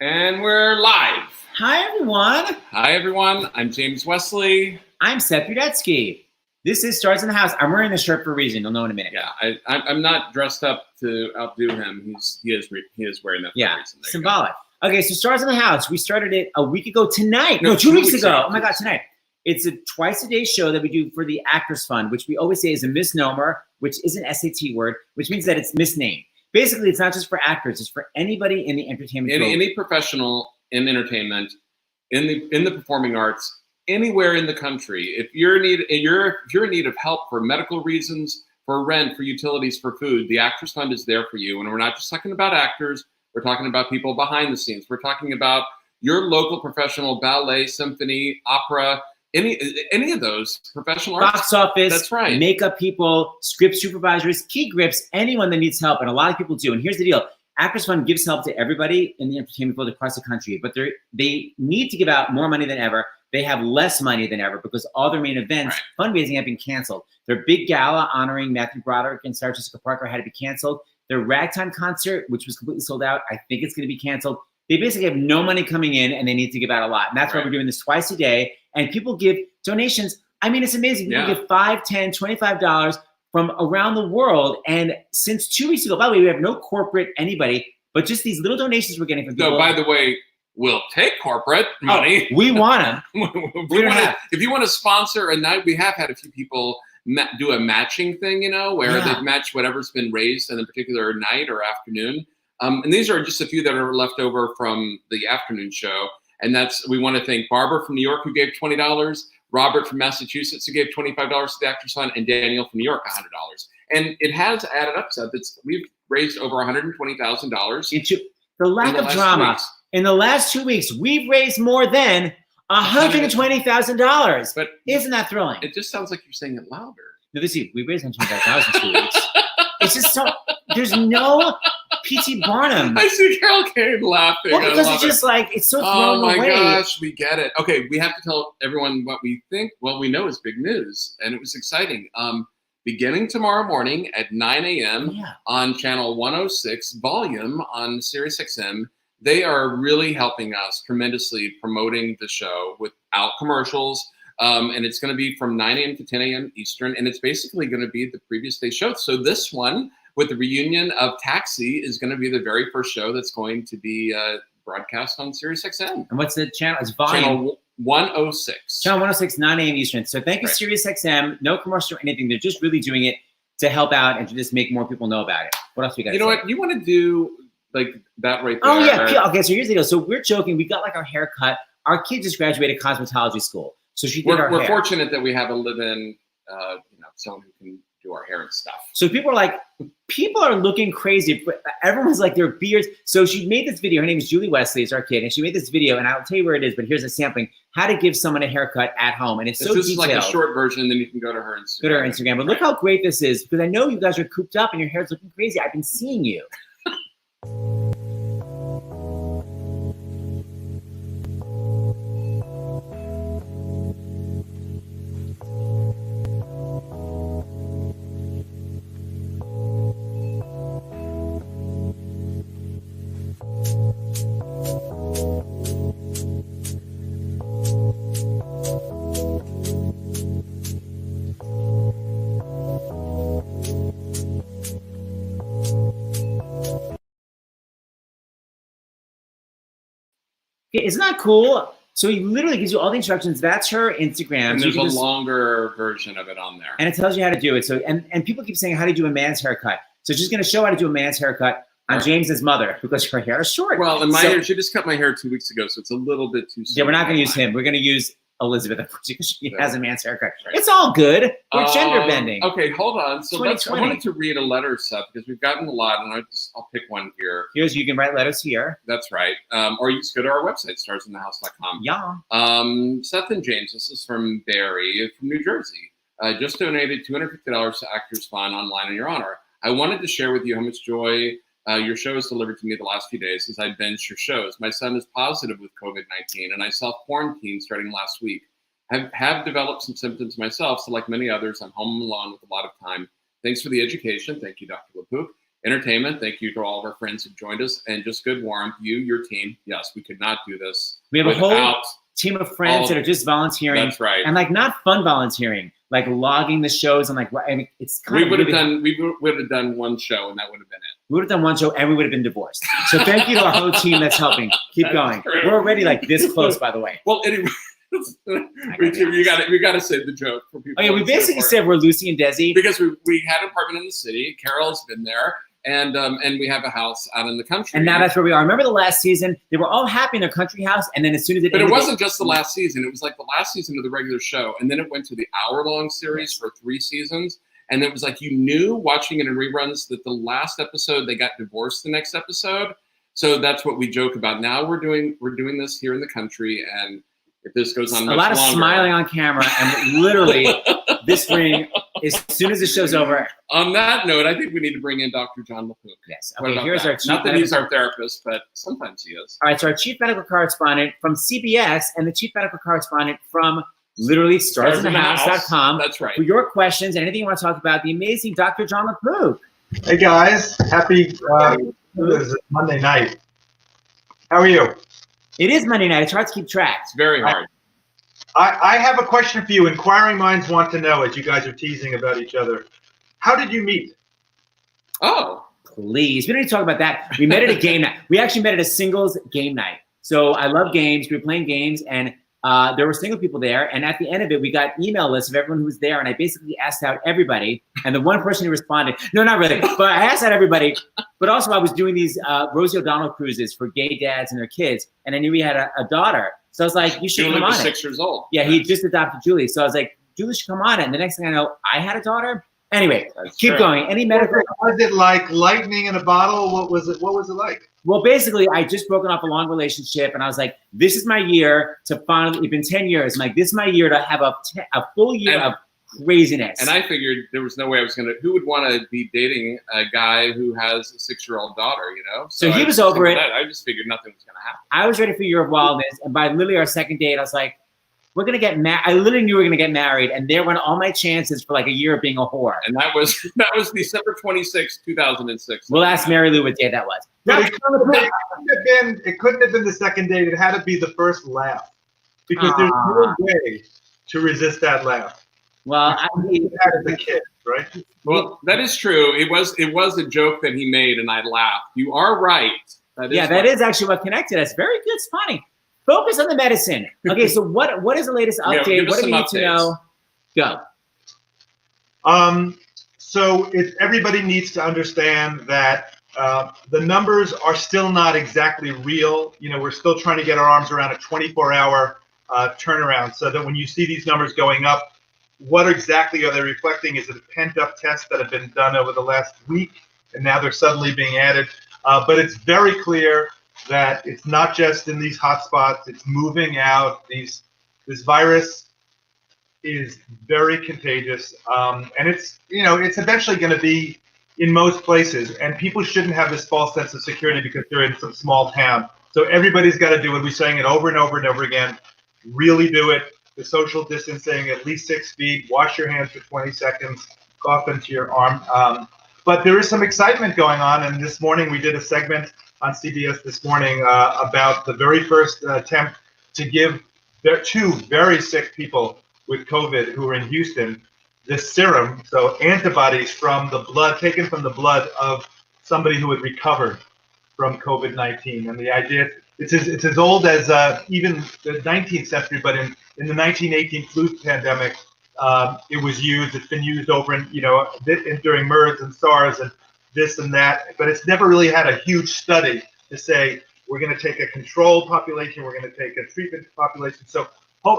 And we're live. Hi, everyone. Hi, everyone. I'm James Wesley. I'm Seth Rudetsky. This is Stars in the House. I'm wearing this shirt for a reason. You'll know in a minute. Yeah, I'm not dressed up to outdo him. He is wearing that for a reason. Symbolic. Okay, so Stars in the House. We started it a week ago tonight. No, 2 weeks ago. Oh, my God, tonight. It's a twice-a-day show that we do for the Actors Fund, which we always say is a misnomer, which is an SAT word, which means that it's misnamed. Basically, it's not just for actors; it's for anybody in the entertainment field. Any professional in entertainment, in the performing arts, anywhere in the country. If you're in need of help for medical reasons, for rent, for utilities, for food, the Actors Fund is there for you. And we're not just talking about actors; we're talking about people behind the scenes. We're talking about your local professional ballet, symphony, opera. Any of those professional arts. Box office, that's right. Makeup people, script supervisors, key grips, anyone that needs help, and a lot of people do. And here's the deal. Actors Fund gives help to everybody in the entertainment field across the country, but they need to give out more money than ever. They have less money than ever because all their main events, fundraising, have been canceled. Their big gala honoring Matthew Broderick and Sarah Jessica Parker had to be canceled. Their ragtime concert, which was completely sold out, I think it's going to be canceled. They basically have no money coming in, and they need to give out a lot. And that's why we're doing this twice a day. And people give donations. I mean, it's amazing. People give $5, $10, $25 from around the world. And since 2 weeks ago, by the way, we have no corporate anybody, but just these little donations we're getting from people. No, by the way, we'll take corporate money. Oh, we want them. If you want to sponsor a night, we have had a few people do a matching thing, where they've matched whatever's been raised in a particular night or afternoon. And these are just a few that are left over from the afternoon show. And we want to thank Barbara from New York, who gave $20, Robert from Massachusetts, who gave $25 to the Actors Fund, and Daniel from New York, $100. And it has added up to we've raised over $120,000. The lack of drama. In the last 2 weeks, we've raised more than $120,000. But isn't that thrilling? It just sounds like you're saying it louder. No, we raised $120,000 in 2 weeks. It's just so, there's no P.T. Barnum. I see Kane laughing. Well, because it's just like, it's so thrown away. Oh my gosh, we get it. Okay, we have to tell everyone what we think. What we know is big news, and it was exciting. Beginning tomorrow morning at 9 a.m. on channel 106 volume on SiriusXM, they are really helping us tremendously promoting the show without commercials. And it's going to be from 9 a.m. to 10 a.m. Eastern, and it's basically going to be the previous day show. So this one, with the reunion of Taxi, is going to be the very first show that's going to be broadcast on SiriusXM. And what's the channel? It's volume. Channel 106. Channel 106, 9 a.m. Eastern. So thank you, SiriusXM. No commercial or anything. They're just really doing it to help out and to just make more people know about it. What else we got? You know what? You want to do like that right there? Oh, yeah. Okay, so here's the deal. So we're joking. We got like our hair cut. Our kid just graduated cosmetology school. So we're fortunate that we have a live-in, someone who can do our hair and stuff. So people are looking crazy. Everyone's like their beards. So she made this video. Her name is Julie Wesley. It's our kid, and she made this video. And I'll tell you where it is. But here's a sampling: how to give someone a haircut at home. And it's so detailed. This is like a short version. Then you can go to her Instagram. Go to her Instagram. But look how great this is, because I know you guys are cooped up and your hair's looking crazy. I've been seeing you. Isn't that cool? So he literally gives you all the instructions. That's her Instagram. And there's a longer version of it on there. And it tells you how to do it. So and people keep saying how to do a man's haircut. So she's going to show how to do a man's haircut on James's mother because her hair is short. Well, and my hair, she just cut my hair 2 weeks ago, so it's a little bit too soon. Yeah, we're not going to use him. We're going to use Elizabeth because she has a man's haircut. Right. It's all good. We're gender bending. Okay, hold on. So I wanted to read a letter, Seth, because we've gotten a lot, and I'll pick one here. You can write letters here. That's right. Or you just go to our website, starsinthehouse.com. Yeah. Seth and James, this is from Barry from New Jersey. Just donated $250 to Actors Fund online in your honor. I wanted to share with you how much joy your show has delivered to me the last few days as I binge your shows. My son is positive with COVID-19, and I self-quarantined starting last week. I have developed some symptoms myself, so like many others, I'm home alone with a lot of time. Thanks for the education. Thank you, Dr. LaPook. entertainment. Thank you to all of our friends who joined us, and just good warmth. You, your team. Yes, we could not do this. We have a whole team of friends that are just volunteering. That's right. And like not fun volunteering, like logging the shows and like, I mean, it's kind of. We would have done one show, and that would have been it. We would have done one show, and we would have been divorced. So thank you to our whole team that's helping. Keep going. True. We're already like this close, by the way. Well, anyway. we got to say the joke for people. Oh yeah, we basically said we're Lucy and Desi because we had an apartment in the city. Carol's been there, and we have a house out in the country. And now that's where we are. Remember the last season? They were all happy in their country house, and then as soon as it ended, it wasn't just the last season. It was like the last season of the regular show, and then it went to the hour-long series for 3 seasons. And it was like you knew watching it in reruns that the last episode they got divorced the next episode. So that's what we joke about. Now we're doing this here in the country, and if this goes on much longer, smiling on camera, and literally this ring, as soon as the show's over. On that note, I think we need to bring in Dr. John LaPook. Yes. Okay, here's our chief. Not that he's our therapist, but sometimes he is. All right, so our chief medical correspondent from CBS and the chief medical correspondent from literally starsinthehouse.com. That's right. For your questions and anything you want to talk about, the amazing Dr. John LaPook. Hey guys, happy Monday night. How are you? It is Monday night. It's hard to keep track. It's very hard. I have a question for you. Inquiring minds want to know, as you guys are teasing about each other. How did you meet? Oh. Please. We don't need to talk about that. We met at a game night. We actually met at a singles game night. So I love games. We were playing games, and there were single people there. And at the end of it, we got email lists of everyone who was there. And I basically asked out everybody. And the one person who responded, no, not really, but I asked out everybody. But also I was doing these Rosie O'Donnell cruises for gay dads and their kids. And I knew he had a daughter. So I was like, you should come on it. 6 years old. Yeah, he just adopted Julie. So I was like, Julie should come on it. And the next thing I know, I had a daughter. Anyway, keep going. Any medical? Was it like lightning in a bottle? What was it like? Well, basically, I just broken off a long relationship, and I was like, this is my year to finally, it's been 10 years. I'm like, this is my year to have a full year of craziness. And I figured there was no way I was who would want to be dating a guy who has a 6-year-old daughter, you know? So he was over it. I just figured nothing was going to happen. I was ready for a year of wildness, and by literally our second date, I was like, we're going to get married. I literally knew we were going to get married, and there went all my chances for like a year of being a whore. And that was December 26, 2006. We'll ask Marilu what day that was. It couldn't have been the second date. It had to be the first laugh. Because there's no way to resist that laugh. Well, I mean, that as a kid, right? Well, that is true. It was a joke that he made, and I laughed. You are right. That is actually what connected us. Very good. It's funny. Focus on the medicine. Okay, so what is the latest update? What do we need to know? Go. So everybody needs to understand that the numbers are still not exactly real. You know, we're still trying to get our arms around a 24-hour turnaround, so that when you see these numbers going up, what exactly are they reflecting? Is it a pent-up tests that have been done over the last week, and now they're suddenly being added? But it's very clear that it's not just in these hotspots, it's moving out. This virus is very contagious, and it's eventually going to be in most places, and people shouldn't have this false sense of security because they're in some small town. So everybody's got to do it. We're saying it over and over and over again. Really do it. The social distancing, at least 6 feet, wash your hands for 20 seconds, cough into your arm. But there is some excitement going on, and this morning we did a segment on CBS this morning about the very first attempt to give two very sick people with COVID who are in Houston this serum, so antibodies from the blood, taken from the blood of somebody who had recovered from COVID-19. And the idea, it's as old as even the 19th century, but in the 1918 flu pandemic, it was used. It's been used over during MERS and SARS and this and that, but it's never really had a huge study to say we're going to take a controlled population, we're going to take a treatment population. So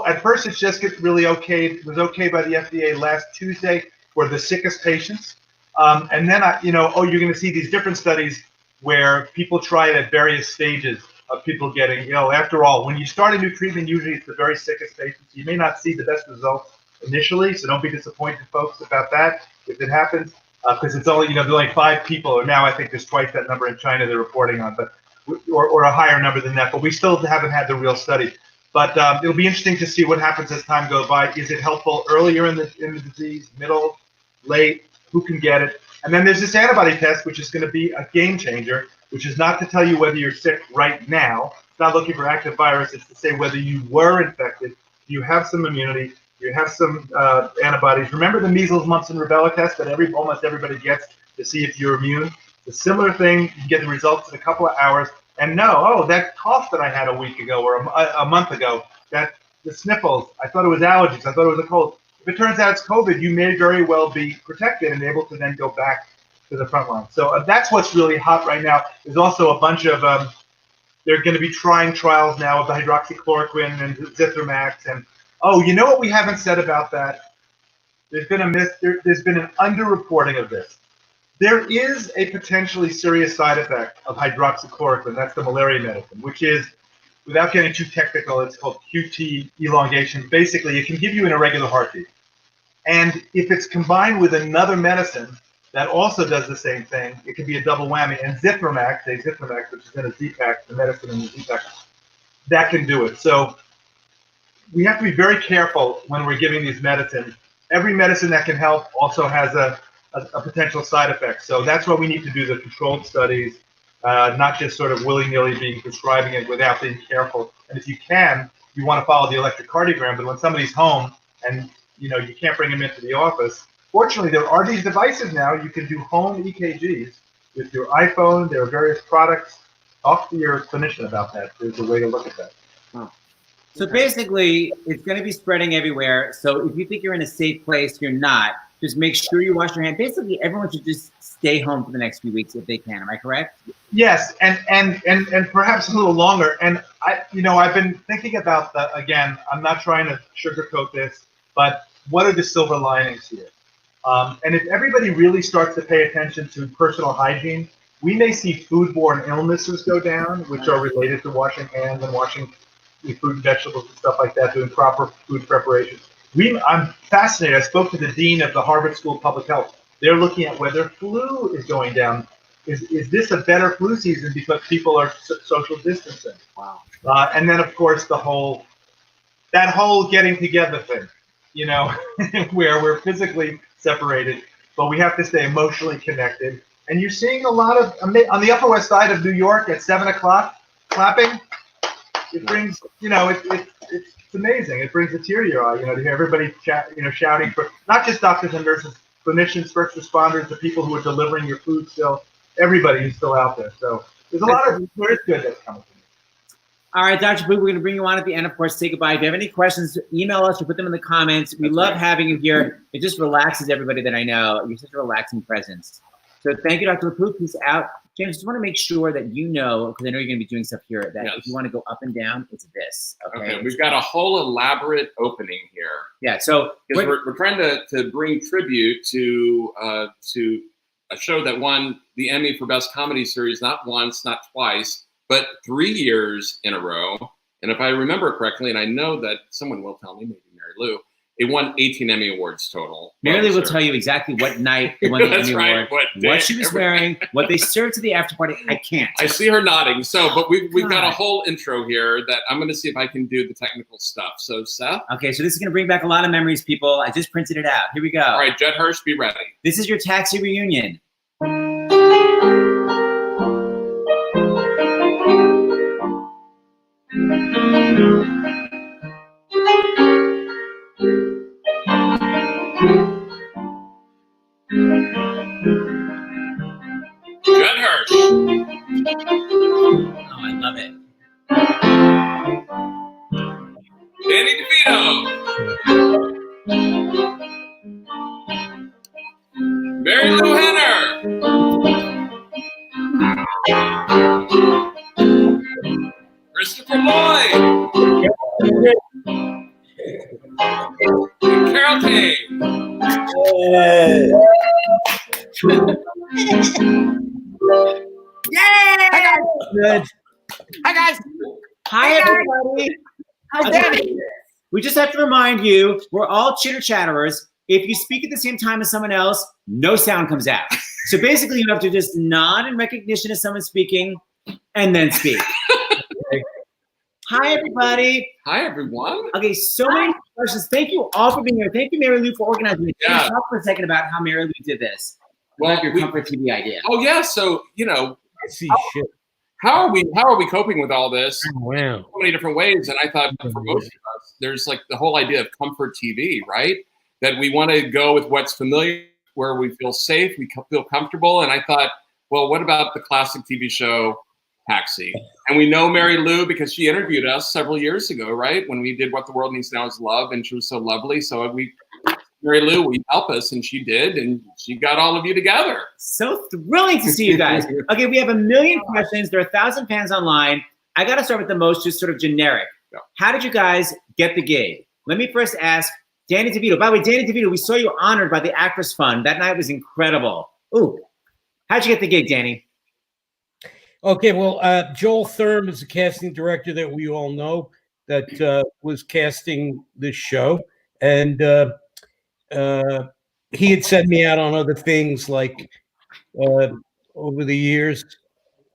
at first it's just really okay. It was okay by the FDA last Tuesday for the sickest patients, and then you're going to see these different studies where people try it at various stages of people getting, after all, when you start a new treatment, usually it's the very sickest patients. You may not see the best results initially, so don't be disappointed, folks, about that if it happens. Because it's only, there's only 5 people, or now I think there's twice that number in China they're reporting on, but or a higher number than that. But we still haven't had the real study. But it'll be interesting to see what happens as time goes by. Is it helpful earlier in the disease, middle, late? Who can get it? And then there's this antibody test, which is going to be a game changer, which is not to tell you whether you're sick right now. It's not looking for active virus. It's to say whether you were infected, you have some immunity, you have some antibodies. Remember the measles, mumps, and rubella test that almost everybody gets to see if you're immune? It's a similar thing. You can get the results in a couple of hours and know, oh, that cough that I had a week ago or a month ago, the sniffles, I thought it was allergies, I thought it was a cold. If it turns out it's COVID, you may very well be protected and able to then go back to the front line. So that's what's really hot right now. There's also a bunch of, they're going to be trying trials now of the hydroxychloroquine and Zithromax. And, oh, you know what we haven't said about that? There's been an underreporting of this. There is a potentially serious side effect of hydroxychloroquine. That's the malaria medicine, which is, without getting too technical, it's called QT elongation. Basically, it can give you an irregular heartbeat. And if it's combined with another medicine that also does the same thing, it can be a double whammy. And Zithromax, which is in a Z-Pack, the medicine in the Z-Pack, that can do it. So we have to be very careful when we're giving these medicines. Every medicine that can help also has a potential side effect. So that's why we need to do the controlled studies, not just sort of willy-nilly prescribing it without being careful. And if you can, you want to follow the electrocardiogram. But when somebody's home and you can't bring them into the office, fortunately there are these devices now. You can do home EKGs with your iPhone. There are various products. Talk to your clinician about that. There's a way to look at that. Oh. So basically, it's going to be spreading everywhere. So if you think you're in a safe place, you're not. Just make sure you wash your hands. Basically, everyone should just stay home for the next few weeks if they can. Am I correct? Yes, and perhaps a little longer. And I've been thinking about that again. I'm not trying to sugarcoat this, but what are the silver linings here? And if everybody really starts to pay attention to personal hygiene, we may see foodborne illnesses go down, which are related to washing hands and washing fruit and vegetables and stuff like that, doing proper food preparation. I'm fascinated. I spoke to the dean of the Harvard School of Public Health. They're looking at whether flu is going down. Is this a better flu season because people are social distancing? Wow. And then, of course, that whole getting together thing, where we're physically separated, but we have to stay emotionally connected. And you're seeing a lot of, on the Upper West Side of New York at 7 o'clock, clapping. It brings, it's amazing. It brings a tear to your eye, to hear everybody shouting for not just doctors and nurses, clinicians, first responders, the people who are delivering your food still, everybody who's still out there. So there's good that's coming from it. All right, Dr. Boo, we're going to bring you on at the end, of course, say goodbye. If you have any questions, email us or put them in the comments. We love having you here. It just relaxes everybody that I know. You're such a relaxing presence. So thank you, Dr. LaPoo. Peace out. James, just want to make sure that because I know you're going to be doing stuff here, that if you want to go up and down, it's this. Okay, we've got a whole elaborate opening here. Yeah, so we're trying to bring tribute to a show that won the Emmy for Best Comedy Series not once, not twice, but 3 years in a row. And if I remember correctly, and I know that someone will tell me, maybe Marilu, it won 18 Emmy Awards total. Marilu will tell you exactly what night it won the Emmy Award, what she was wearing, what they served to the after party. I can't. I see her nodding. So, but we've got a whole intro here that I'm going to see if I can do the technical stuff. So, Seth? Okay, so this is going to bring back a lot of memories, people. I just printed it out. Here we go. All right, Judd Hirsch, be ready. This is your taxi reunion. Judd Hirsch. Oh, I love it. DeVito. Marilu Henner. Christopher Lloyd. Carol Kane. Yay! Hi, guys. Good. Hi, guys. Hi, everybody. Okay. We just have to remind you, we're all chitter-chatterers. If you speak at the same time as someone else, no sound comes out. So basically, you have to just nod in recognition of someone speaking and then speak. Okay. Hi, everybody. Hi, everyone. Okay, so many questions. Thank you all for being here. Thank you, Marilu, for organizing it. Yeah. Let's talk for a second about how Marilu did this. Well, your comfort TV idea. Oh yeah, so I see shit. how are we coping with all this? Wow. So many different ways, and I thought for most of us, there's like the whole idea of comfort TV, right? That we want to go with what's familiar, where we feel safe, we feel comfortable, and I thought, well, what about the classic TV show Taxi? And we know Marilu because she interviewed us several years ago, right? When we did What the World Needs Now Is Love, and she was so lovely. So Marilu, will you help us? And she did, and she got all of you together. So thrilling to see you guys. Okay, we have a million questions. There are 1,000 fans online. I got to start with the most just sort of generic. Yeah. How did you guys get the gig? Let me first ask Danny DeVito. By the way, Danny DeVito, we saw you honored by the Actress Fund. That night was incredible. Ooh, how'd you get the gig, Danny? Okay, well, Joel Thurm is a casting director that we all know that was casting this show. And he had sent me out on other things like over the years,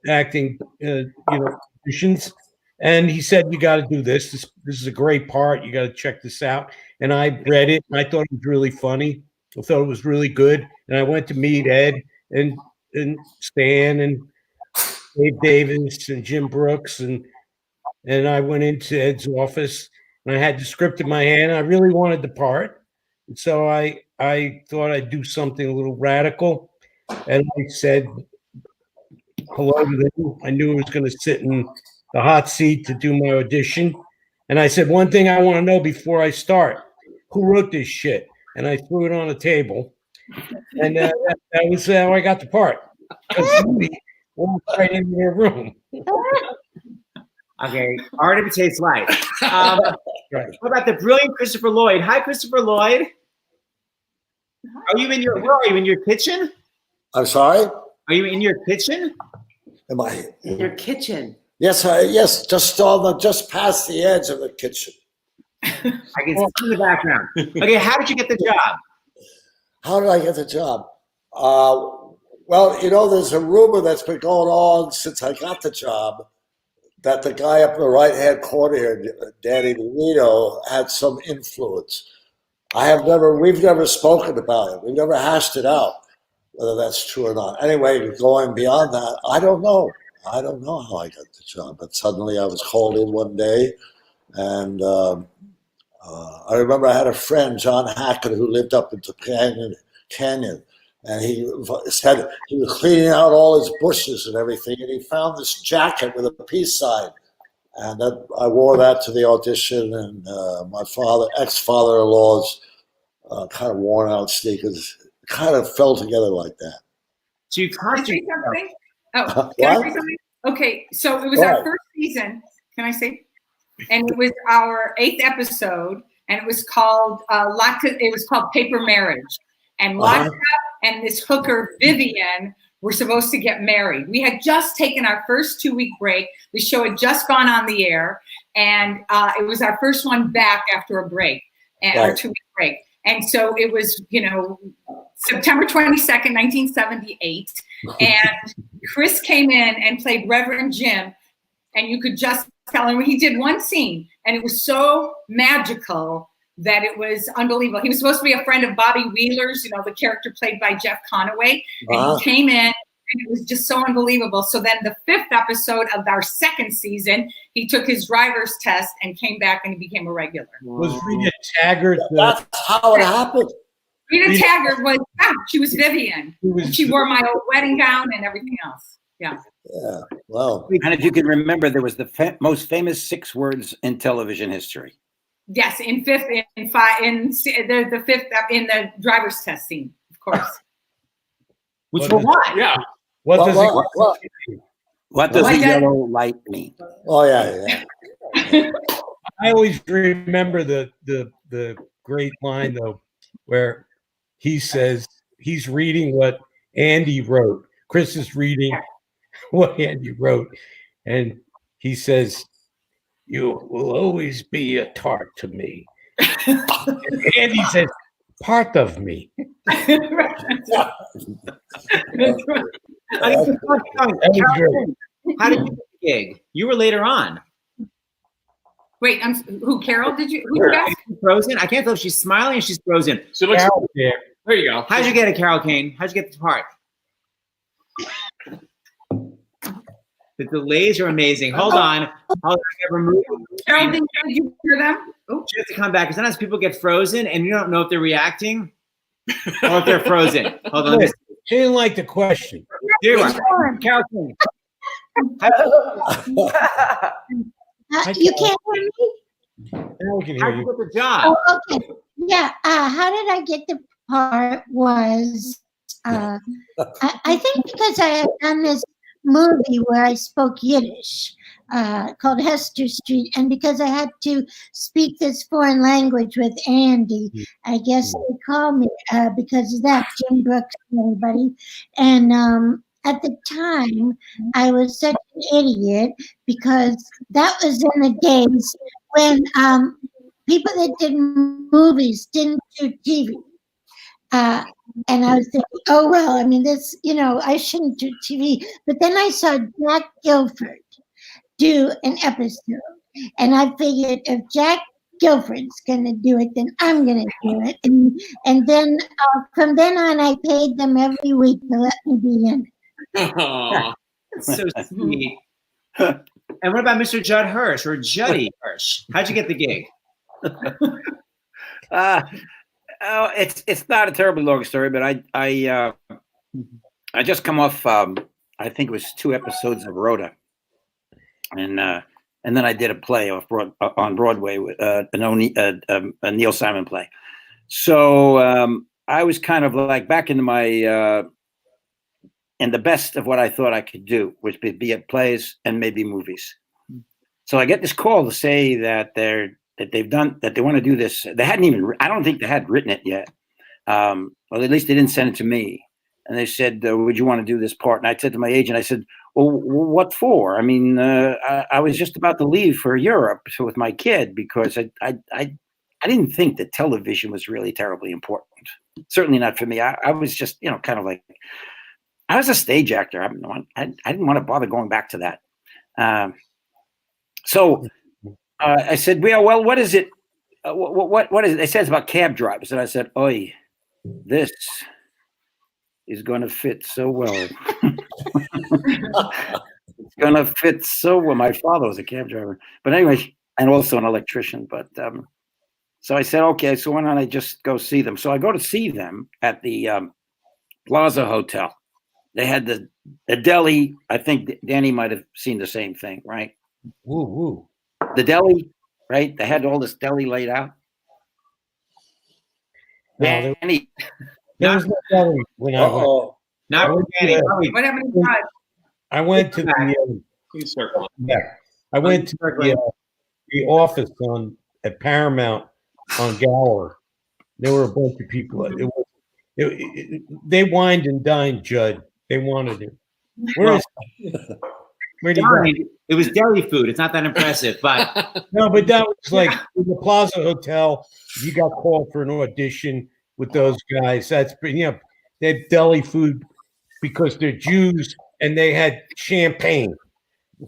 acting, auditions. And he said, you got to do this. This is a great part. You got to check this out. And I read it, and I thought it was really funny. I thought it was really good. And I went to meet Ed and Stan and Dave Davis and Jim Brooks. And I went into Ed's office, and I had the script in my hand. I really wanted the part. And so I thought I'd do something a little radical. And I said hello to them. I knew I was going to sit in the hot seat to do my audition. And I said, one thing I want to know before I start, who wrote this shit? And I threw it on the table. And that was how I got the part. Because we walked right into their room. Okay, art imitates life. Right. What about the brilliant Christopher Lloyd? Hi, Christopher Lloyd. Are you in your? Where are you in your kitchen? I'm sorry? Are you in your kitchen? Am I? In your kitchen. Yes, just past the edge of the kitchen. I can see in the background. Okay, how did you get the job? How did I get the job? Well, there's a rumor that's been going on since I got the job that the guy up in the right-hand corner here, Danny DeVito, had some influence. We've never spoken about it. We've never hashed it out, whether that's true or not. Anyway, going beyond that, I don't know. I don't know how I got the job, but suddenly I was called in one day, and I remember I had a friend, John Hackett, who lived up in Canyon, and he said he was cleaning out all his bushes and everything, and he found this jacket with a peace sign, and I wore that to the audition, and my ex-father-in-law's kind of worn-out sneakers kind of fell together like that. So you Can I say something? What? Can I say something? Okay, so it was our first season. Can I say? And it was our 8th episode, and it was called Paper Marriage. And Lotka and this hooker Vivian were supposed to get married. We had just taken our first 2-week break. The show had just gone on the air, and it was our first one back after a break, our 2-week break. And so it was, September 22nd, 1978. And Chris came in and played Reverend Jim. And you could just tell him he did one scene. And it was so magical that it was unbelievable. He was supposed to be a friend of Bobby Wheeler's, the character played by Jeff Conaway. And he came in, and it was just so unbelievable. So then the 5th episode of our 2nd season, he took his driver's test and came back and he became a regular. Was Rita Taggart? That's how it happened. Rita Taggart she was Vivian. She wore my old wedding gown and everything else. Yeah. Yeah. Wow. And if you can remember, there was the most famous 6 words in television history. Yes, in the 5th, in the driver's test scene, of course. Which were what? Yeah. What does a yellow light mean? Oh yeah. I always remember the great line though, where he says he's reading what Andy wrote. Chris is reading what Andy wrote, and he says, "You will always be a tart to me." And Andy says, "Part of me." How did you get the gig? You were later on. Wait, who? Carol? Who you guys? Frozen? I can't tell if she's smiling or she's frozen. So looks, Yeah. there you go. How'd you get it, Carol Kane? How'd you get the part? The delays are amazing. Hold on. Carol, did you hear them? You have to come back because sometimes people get frozen and you don't know if they're reacting or if they're frozen. Hold on. She didn't like the question. Here you are. Carol. You can't hear me? Now we can How hear did you you. get the job? Oh, okay. Yeah. How did I get the part was, I think because I had done this movie where I spoke Yiddish called Hester Street, and because I had to speak this foreign language with Andy, I guess they called me because of that, Jim Brooks and everybody. And at the time, I was such an idiot because that was in the days when people that did movies didn't do TV. And I was thinking, oh, well, I mean, this, I shouldn't do TV. But then I saw Jack Guilford do an episode. And I figured if Jack Guilford's going to do it, then I'm going to do it. And then from then on, I paid them every week to let me be in it. That's so sweet. And what about Mr. Judd Hirsch or Juddy Hirsch? How'd you get the gig? It's not a terribly long story, but I just come off I think it was 2 episodes of Rhoda, and then I did a play on Broadway with a Neil Simon play. So I was kind of like back into my in the best of what I thought I could do, which would be at plays and maybe movies. So I get this call to say that they want to do this. They hadn't even, I don't think they had written it yet. Well, at least they didn't send it to me. And they said, would you want to do this part? And I said to my agent, I said, well, what for? I mean, I was just about to leave for Europe with my kid because I didn't think that television was really terribly important. Certainly not for me. I was just, kind of like, I was a stage actor. I didn't want to bother going back to that. So I said, well, what is it? What is it? They said it's about cab drivers. And I said, oi, this is going to fit so well. It's going to fit so well. My father was a cab driver. But anyway, and also an electrician. But so I said, okay, so why don't I just go see them? So I go to see them at the Plaza Hotel. They had the deli. I think Danny might have seen the same thing, right? Woo. The deli, right? They had all this deli laid out. No, Danny. there was no deli when I went. Not with Danny. What happened to Judd? I went to the I went to the office at Paramount on Gower. There were a bunch of people. They wined and dined Judd. They wanted it. Where'd he go? It was deli food. It's not that impressive, but No, but that was like in the Plaza Hotel. You got called for an audition with those guys. That's they have deli food because they're Jews, and they had champagne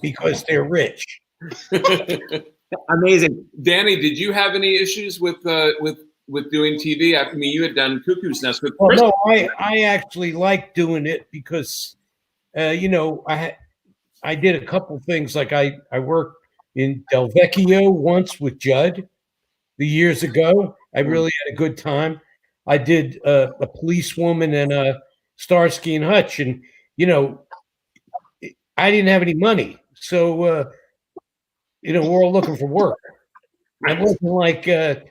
because they're rich. amazing. Danny, did you have any issues with doing TV? I mean, you had done Cuckoo's Nest with Well, Kristin. no, I actually like doing it because, I did a couple things. Like I worked in Del Vecchio once with Judd years ago. I really had a good time. I did a policewoman and a Starsky and Hutch, and I didn't have any money, so we're all looking for work. I wasn't like hotsy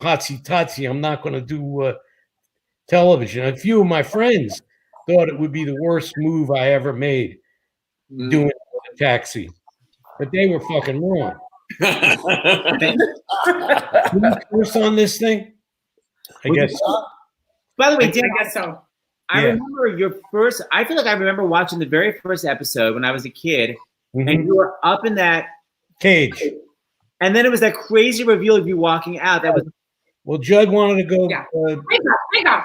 totsy. I'm not going to do television. A few of my friends thought it would be the worst move I ever made doing a taxi, but they were fucking wrong. First on this thing, I guess. By the way, Dan, I guess so. I remember your first. I feel like I remember watching the very first episode when I was a kid, and you were up in that cage, and then it was that crazy reveal of you walking out. That was. Well, Judd wanted to go. Yeah. Ring up.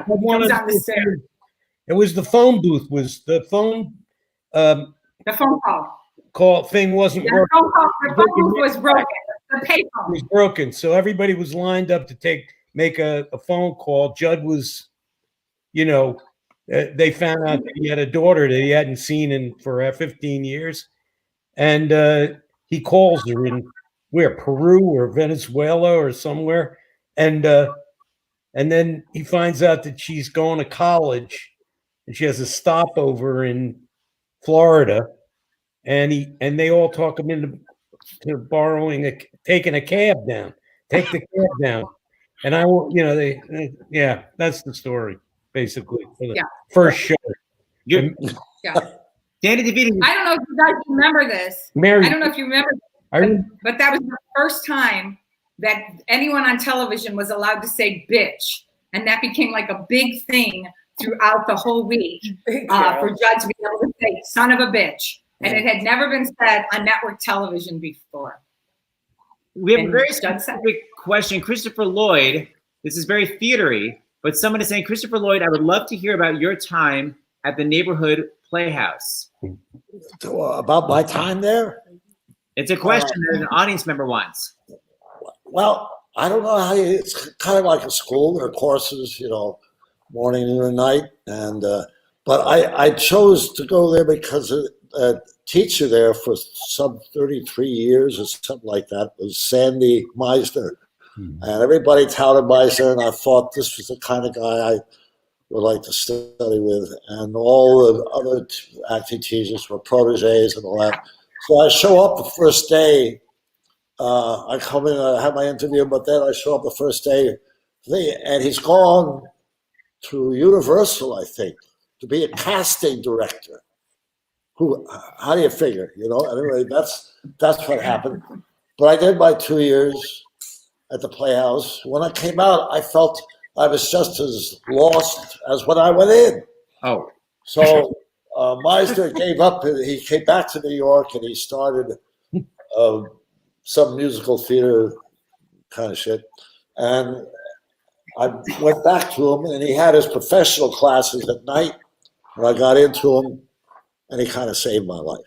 Comes down the stairs. It was the phone booth. Was the phone? The phone call thing wasn't working. The phone booth was broken. The payphone was broken, so everybody was lined up to make a phone call. Judd was, they found out that he had a daughter that he hadn't seen for 15 years. And he calls her in Peru or Venezuela or somewhere. And then he finds out that she's going to college and she has a stopover in Florida. And they all talk him into taking a cab down. Take the cab down. And I will, that's the story, basically, for the first show. Yeah. Danny DeVito. I don't know if you guys remember this. Mary, I don't know if you remember, but that was the first time that anyone on television was allowed to say bitch. And that became like a big thing throughout the whole week for Judd to be able to say son of a bitch. And it had never been said on network television before. We have a very specific question. Christopher Lloyd, this is very theatery, but someone is saying, Christopher Lloyd, I would love to hear about your time at the neighborhood playhouse. About my time there? It's a question that an audience member wants. Well, I don't know how it's kind of like a school. There are courses, morning, noon, and night. And but I chose to go there because a teacher there for some 33 years or something like that was Sandy Meisner. And everybody touted Meisner, and I thought this was the kind of guy I would like to study with. And all the other acting teachers were proteges and all that. So I show up the first day. I come in, I have my interview, but then I show up the first day, and he's gone to Universal, I think, to be a casting director. How do you figure? Anyway, that's what happened. But I did my 2 years at the Playhouse. When I came out, I felt I was just as lost as when I went in. Oh. So Meisner gave up. He came back to New York and he started some musical theater kind of shit. And I went back to him, and he had his professional classes at night. And I got into him, and he kind of saved my life.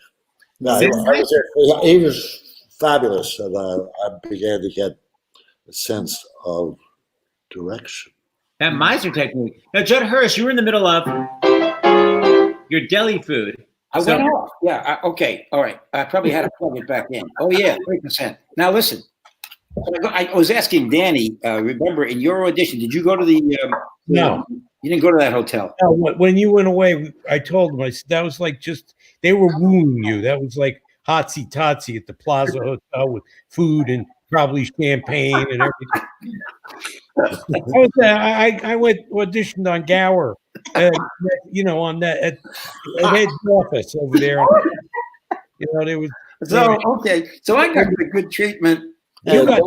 No, he was fabulous, and I began to get a sense of direction. That Meisner technique. Now, Judd Hirsch, you were in the middle of your deli food. I went off. Yeah. Okay. All right. I probably had to plug it back in. Oh, yeah. 3%. Now, listen. I was asking Danny, remember, in your audition, did you go to the no. You didn't go to that hotel. No, when you went away, I told them, that was like they were wooing you. That was like hotsy-totsy at the Plaza Hotel with food and probably champagne and everything. I went auditioned on Gower, on that at head office over there. There was. So, okay. So I got the good treatment. You got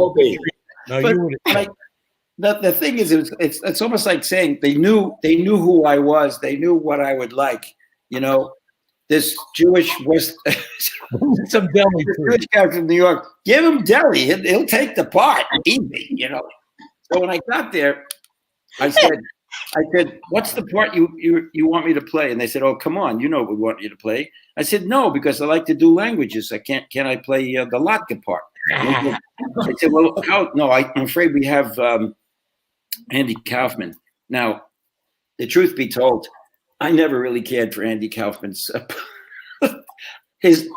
the thing is, it's almost like saying they knew who I was. They knew what I would like. This Jewish some deli Jewish guy from New York. Give him deli. He'll take the part easy. So when I got there, I said, what's the part you want me to play? And they said, oh, come on, we want you to play. I said, no, because I like to do languages. Can I play the Latka part? I said, well, no, I'm afraid we have Andy Kaufman. Now, the truth be told, I never really cared for Andy Kaufman's his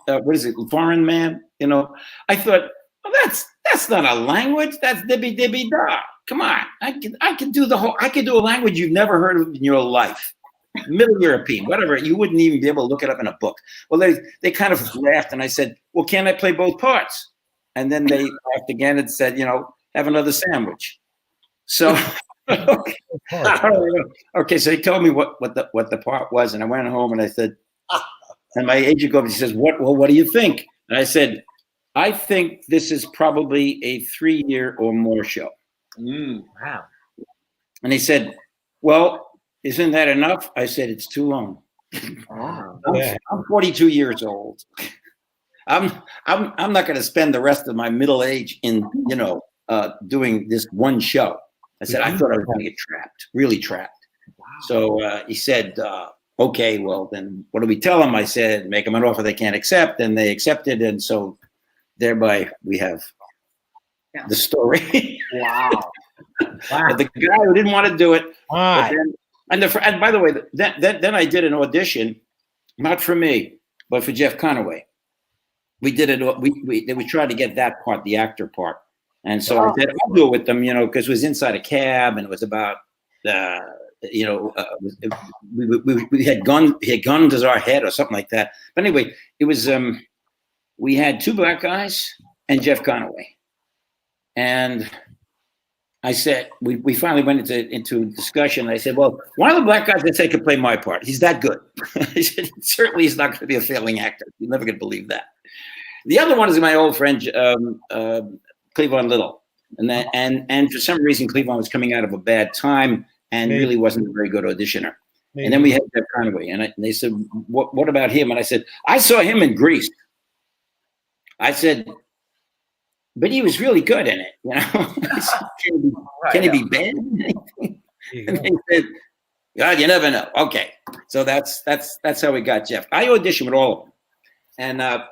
what is it, Foreign Man? I thought, well, that's not a language. That's dibby dibby da. Come on, I can do a language you've never heard of in your life. Middle European, whatever. You wouldn't even be able to look it up in a book. Well, they kind of laughed, and I said, well, can I play both parts? And then they laughed again and said, have another sandwich. So, okay, so they told me what the part was, and I went home and I said, and my agent goes, he says, what do you think? And I said, I think this is probably a 3-year or more show. Wow. And he said, well, isn't that enough? I said, it's too long. Wow. I'm 42 years old. I'm not going to spend the rest of my middle age in, doing this one show. I said, I thought I was going to get trapped, really trapped. Wow. So he said, okay, well, then what do we tell them? I said, make them an offer they can't accept. And they accepted. And so thereby we have the story. Wow. The guy who didn't want to do it. Why? Then And by the way, then I did an audition, not for me, but for Jeff Conaway. We did it. We tried to get that part, the actor part, and so I said I'll do it with them, because it was inside a cab and it was about, we had guns as our head or something like that. But anyway, it was we had 2 black guys and Jeff Conaway, and I said, we finally went into discussion. I said, well, one of the black guys that said could play my part. He's that good. I said, certainly he's not going to be a failing actor. You're never going to believe that. The other one is my old friend, Cleavon Little. And for some reason, Cleavon was coming out of a bad time and really wasn't a very good auditioner. And then we had Jeff Conaway. And they said, what about him? And I said, I saw him in Grease. I said, but he was really good in it, Can he be bad? And they said, God, you never know. Okay, so that's how we got Jeff. I auditioned with all of them, and I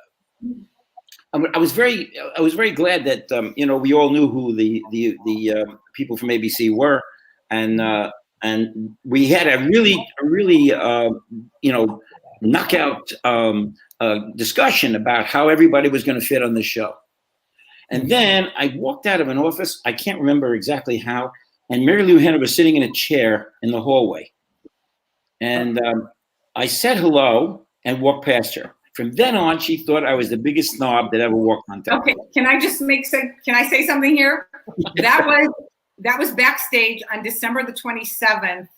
was very glad that we all knew who the people from ABC were, and we had a really knockout discussion about how everybody was going to fit on the show. And then I walked out of an office, I can't remember exactly how, and Marilu Henner was sitting in a chair in the hallway. And I said hello and walked past her. From then on, she thought I was the biggest snob that ever walked on top. Okay, can I say something here? That was backstage on December the 27th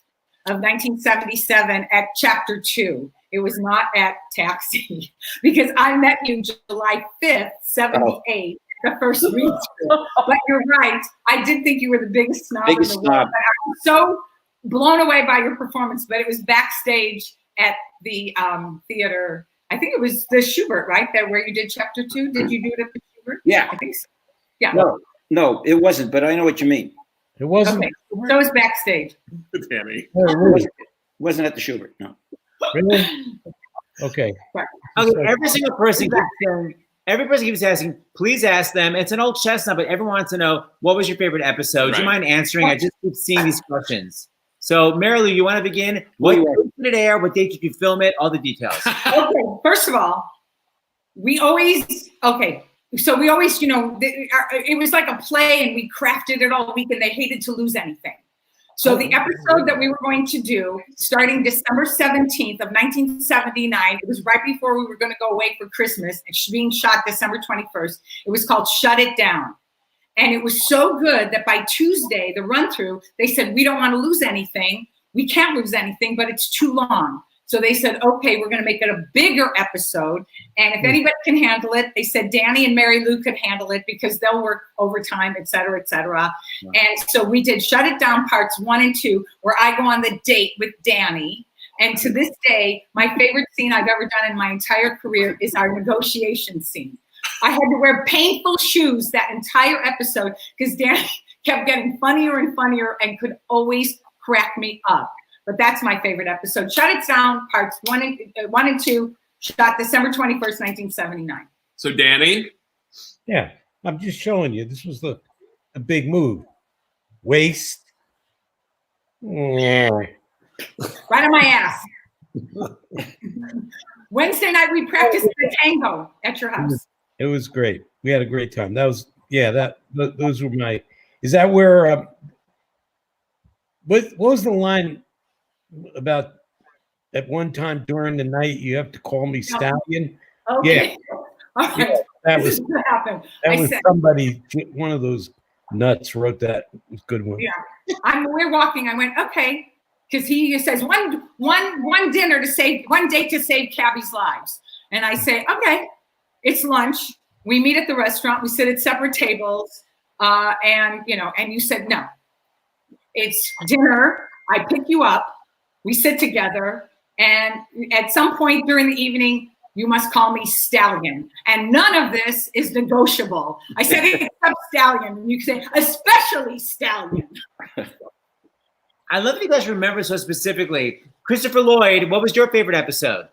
of 1977 at Chapter 2. It was not at Taxi, because I met you July 5th, 78. The first read through. But you're right. I did think you were the biggest snob in the world. But I was so blown away by your performance. But it was backstage at the theater. I think it was the Schubert, right? There where you did Chapter 2. Did you do it at the Schubert? Yeah. I think so. Yeah. No, it wasn't. But I know what you mean. It wasn't. Okay. So it was backstage. Tammy. It wasn't at the Schubert. No. Really? Okay. Right. Okay. Every person keeps asking, please ask them. It's an old chestnut, but everyone wants to know, what was your favorite episode? Do you mind answering? I just keep seeing these questions. So, Marilu, you want to begin? What date did it air? What date did you film it? All the details. Okay. First of all, it was like a play, and we crafted it all week, and they hated to lose anything. So the episode that we were going to do, starting December 17th of 1979, it was right before we were going to go away for Christmas. It's being shot December 21st. It was called Shut It Down. And it was so good that by Tuesday, the run-through, they said, we don't want to lose anything. We can't lose anything, but it's too long. So they said, okay, we're going to make it a bigger episode. And if anybody can handle it, they said Danny and Marilu could handle it because they'll work overtime, et cetera, et cetera. Wow. And so we did Shut It Down parts 1 and 2, where I go on the date with Danny. And to this day, my favorite scene I've ever done in my entire career is our negotiation scene. I had to wear painful shoes that entire episode because Danny kept getting funnier and funnier and could always crack me up. But that's my favorite episode. Shut It Down, parts 1 and 2, shot December 21st, 1979. So, Danny? Yeah, I'm just showing you. This was a big move. Waist. Yeah. Right on my ass. Wednesday night, we practiced the tango at your house. It was great. We had a great time. Those were my, is that where, what was the line about at one time during the night, you have to call me Stallion? Okay. Yeah. All right. Yeah, that this was is what happened. That was somebody, one of those nuts wrote that. It was a good one. Yeah. We're walking. I went, okay. Because he says one dinner to save, one date to save cabbies' lives. And I say, okay, it's lunch. We meet at the restaurant. We sit at separate tables. And you said, no, it's dinner. I pick you up. We sit together. And at some point during the evening, you must call me Stallion. And none of this is negotiable. I said, except Stallion. And you say, especially Stallion. I love that you guys remember so specifically. Christopher Lloyd, what was your favorite episode?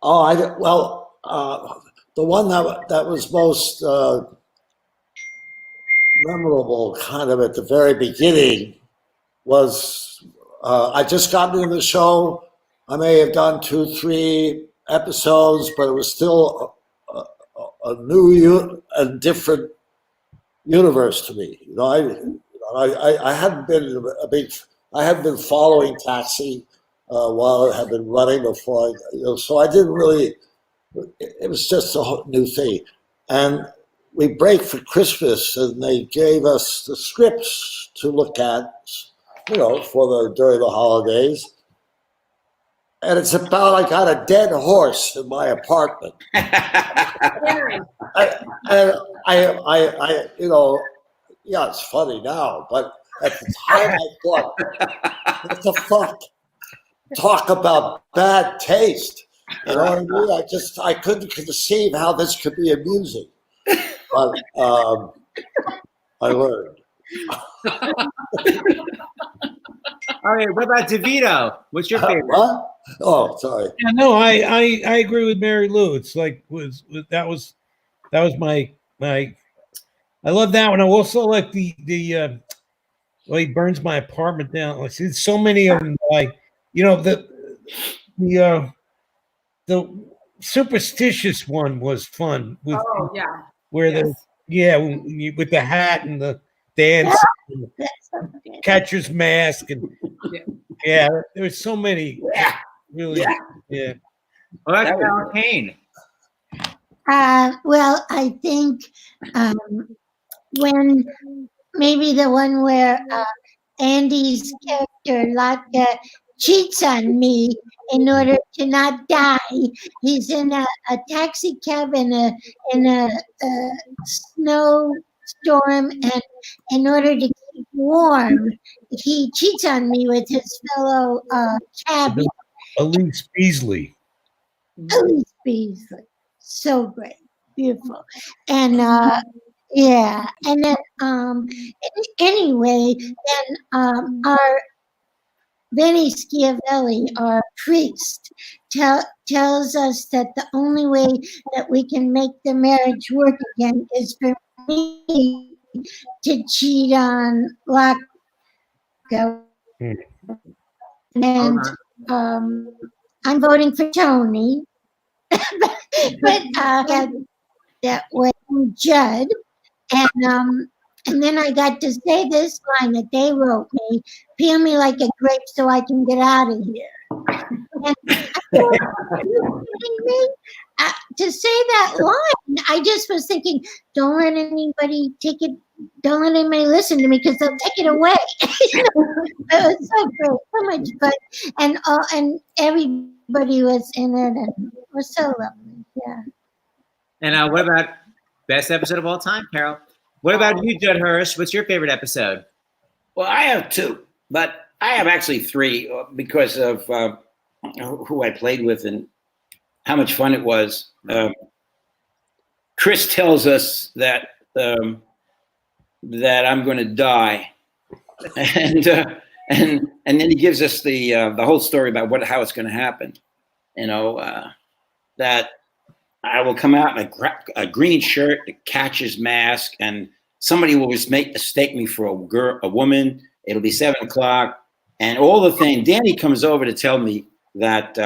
Oh, the one that was most memorable kind of at the very beginning was I just got into the show. I may have done 2-3 episodes, but it was still a new and different universe to me. You know, I hadn't been I hadn't been following Taxi while I had been running before. So I didn't really. It was just a whole new thing, and we break for Christmas, and they gave us the scripts to look at, during the holidays. And it's about I got a dead horse in my apartment. It's funny now, but at the time I thought, what the fuck? Talk about bad taste. You know what I mean? I couldn't conceive how this could be amusing. But I learned. All right, what about DeVito? What's your favorite? What? Oh, sorry. Yeah, no, I agree with Marilu. It's like that was my I love that one. I also like the he burns my apartment down. Like, see, so many of them. Like, the superstitious one was fun. With, where with the hat and the dance, and the catcher's mask, and there was so many. Really, yeah. Well, that's about Kane. Well, I think when maybe the one where Andy's character Latka cheats on me in order to not die. He's in a taxi cab in a snowstorm, and in order to keep warm, he cheats on me with his fellow cabbie. Elise Beasley. Elise Beasley. So great. Beautiful. And and then anyway, then our Benny Schiavelli, our priest, tells us that the only way that we can make the marriage work again is for me to cheat on Latka. And I'm voting for Tony, but that was Judd, and then I got to say this line that they wrote me: "Peel me like a grape so I can get out of here." And are you kidding me? To say that line, I just was thinking, don't let anybody take it. Don't let anybody listen to me because they'll take it away. It was so great, so much fun, and everybody was in it, and it was so lovely. Yeah. And what about best episode of all time, Carol? What about you, Judd Hirsch? What's your favorite episode? Well, I have 2, but I have actually 3 because of who I played with and how much fun it was. Chris tells us that I'm going to die, and then he gives us the whole story about how it's going to happen. That I will come out in a green shirt, a catcher's mask, and somebody will just mistake me for a woman. It'll be 7:00, and all the thing. Danny comes over to tell me that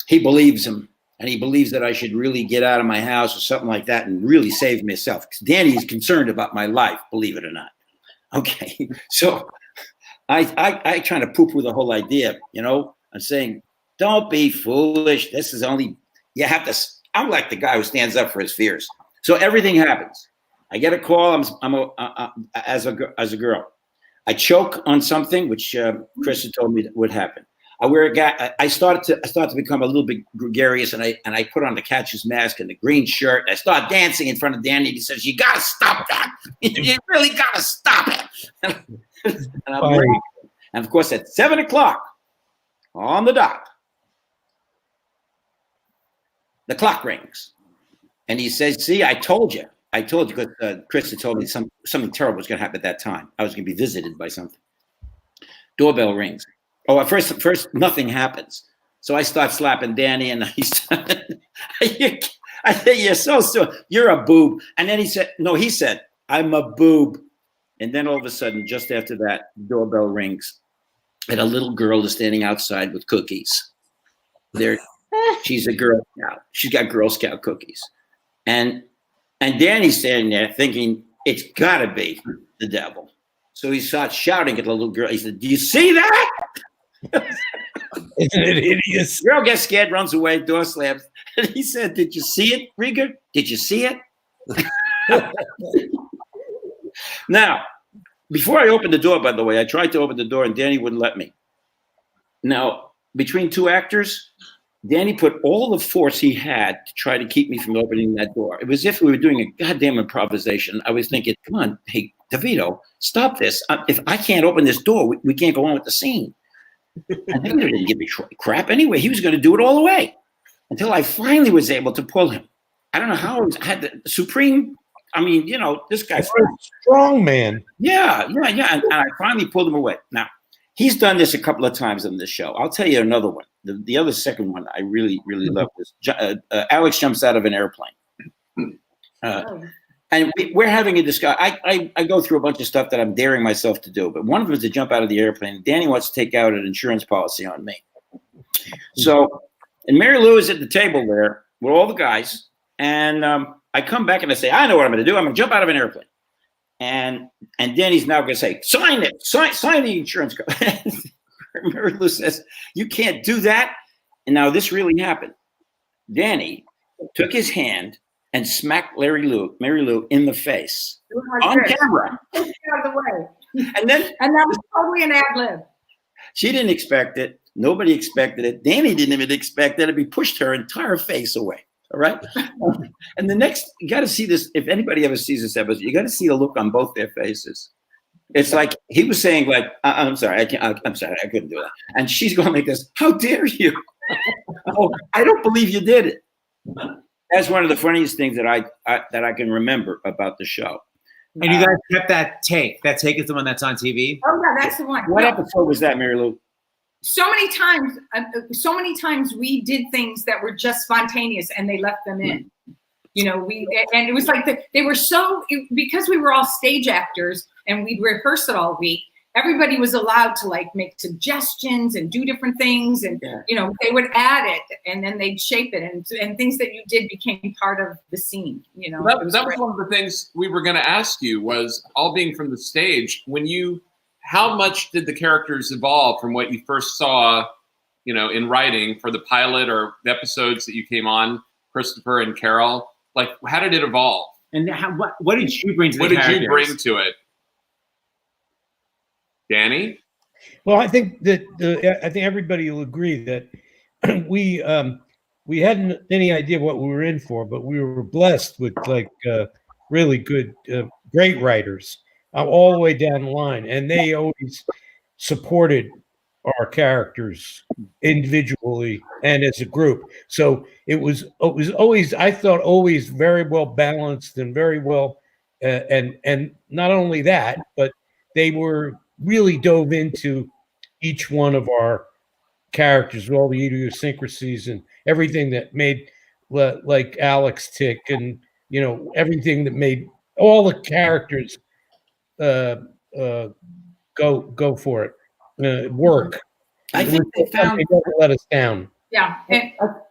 he believes him, and he believes that I should really get out of my house or something like that and really save myself. Because Danny is concerned about my life, believe it or not. Okay, so I try to poo-poo the whole idea. I'm saying, don't be foolish. This is only you have to. I'm like the guy who stands up for his fears. So everything happens. I get a call. As a girl. I choke on something, which Kristin told me would happen. I started to become a little bit gregarious, and I put on the catcher's mask and the green shirt. I start dancing in front of Danny. He says, "You got to stop that. You really got to stop it." And of course, at 7:00 on the dot, the clock rings, and he says, "See, I told you, because Kristin told me something terrible was going to happen at that time. I was going to be visited by something." Doorbell rings. Oh, at first nothing happens. So I start slapping Danny, and I said, "You're so you're a boob." And then he said, "I'm a boob." And then all of a sudden, just after that, doorbell rings, and a little girl is standing outside with cookies. She's a Girl Scout. She's got Girl Scout cookies. And Danny's standing there thinking, it's got to be the devil. So he starts shouting at the little girl. He said, do you see that? Isn't it hideous? The girl gets scared, runs away, door slams. And he said, did you see it, Rieger? Did you see it? Now, before I opened the door, by the way, I tried to open the door and Danny wouldn't let me. Now, between two actors, Danny put all the force he had to try to keep me from opening that door. It was as if we were doing a goddamn improvisation. I was thinking, come on, hey, DeVito, stop this. If I can't open this door, we can't go on with the scene. And DeVito didn't give me crap anyway. He was going to do it all the way until I finally was able to pull him. I don't know how I had the supreme. I mean, you know, this guy's a strong man. Yeah. And I finally pulled him away. Now, he's done this a couple of times on this show. I'll tell you another one. The other second one I really, really love was Alex jumps out of an airplane. And we're having a discussion. I go through a bunch of stuff that I'm daring myself to do, but one of them is to jump out of the airplane. Danny wants to take out an insurance policy on me. So, and Marilu is at the table there with all the guys, and I come back and I say, I know what I'm going to do. I'm going to jump out of an airplane. And Danny's now going to say, sign it, sign the insurance card. Marilu says, you can't do that. And now this really happened. Danny took his hand and smacked Marilu in the face on camera. Out of the way. And that was totally an ad lib. She didn't expect it. Nobody expected it. Danny didn't even expect that. He pushed her entire face away. All right. And the next, you got to see this. If anybody ever sees this episode, you got to see the look on both their faces. It's like he was saying, like, I'm sorry, I'm sorry, I couldn't do that. And she's going like this. How dare you? Oh, I don't believe you did it. That's one of the funniest things that I can remember about the show. And you guys kept that take. That take is the one that's on TV. Oh yeah, that's the one. What episode was that, Marilu? So many times we did things that were just spontaneous and they left them in. You know, and it was like they were because we were all stage actors and we'd rehearse it all week. Everybody was allowed to like make suggestions and do different things, and you know, they would add it and then they'd shape it, and things that you did became part of the scene. You know, that was one of the things we were going to ask you, was all being from the stage. How much did the characters evolve from what you first saw, you know, in writing for the pilot or the episodes that you came on, Christopher and Carol? Like, how did it evolve? And what did you bring to the characters? What did you bring to it? Danny? Well, I think that I think everybody will agree that we hadn't any idea what we were in for, but we were blessed with like really good, great writers all the way down the line, and they always supported our characters individually and as a group. So it was always, I thought, always very well balanced and very well, and not only that, but they were really dove into each one of our characters, all the idiosyncrasies and everything that made like Alex tick, and you know, everything that made all the characters go for it. Work. I think they found they never let us down. Yeah,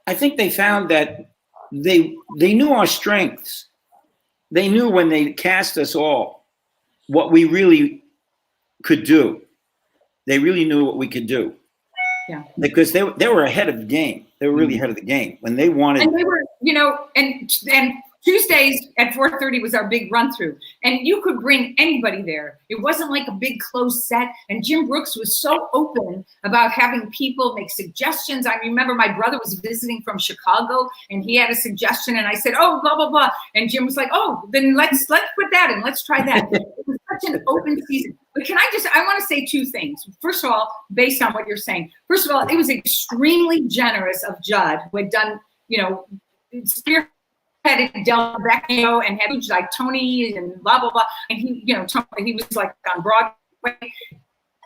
I think they found that they knew our strengths. They knew when they cast us all what we really could do. They really knew what we could do. Yeah, because they were ahead of the game. They were really ahead of the game when they wanted. And they were, you know, and Tuesdays at 4:30 was our big run through, and you could bring anybody there. It wasn't like a big closed set. And Jim Brooks was so open about having people make suggestions. I remember my brother was visiting from Chicago, and he had a suggestion, and I said, "Oh, blah blah blah," and Jim was like, "Oh, then let's put that in. Let's try that." It was such an open season. But I want to say two things. First of all, based on what you're saying, first of all, it was extremely generous of Judd, who had done, you know, spearheaded Del Vecchio and had like Tony and blah blah blah, and he, you know, he was like on Broadway.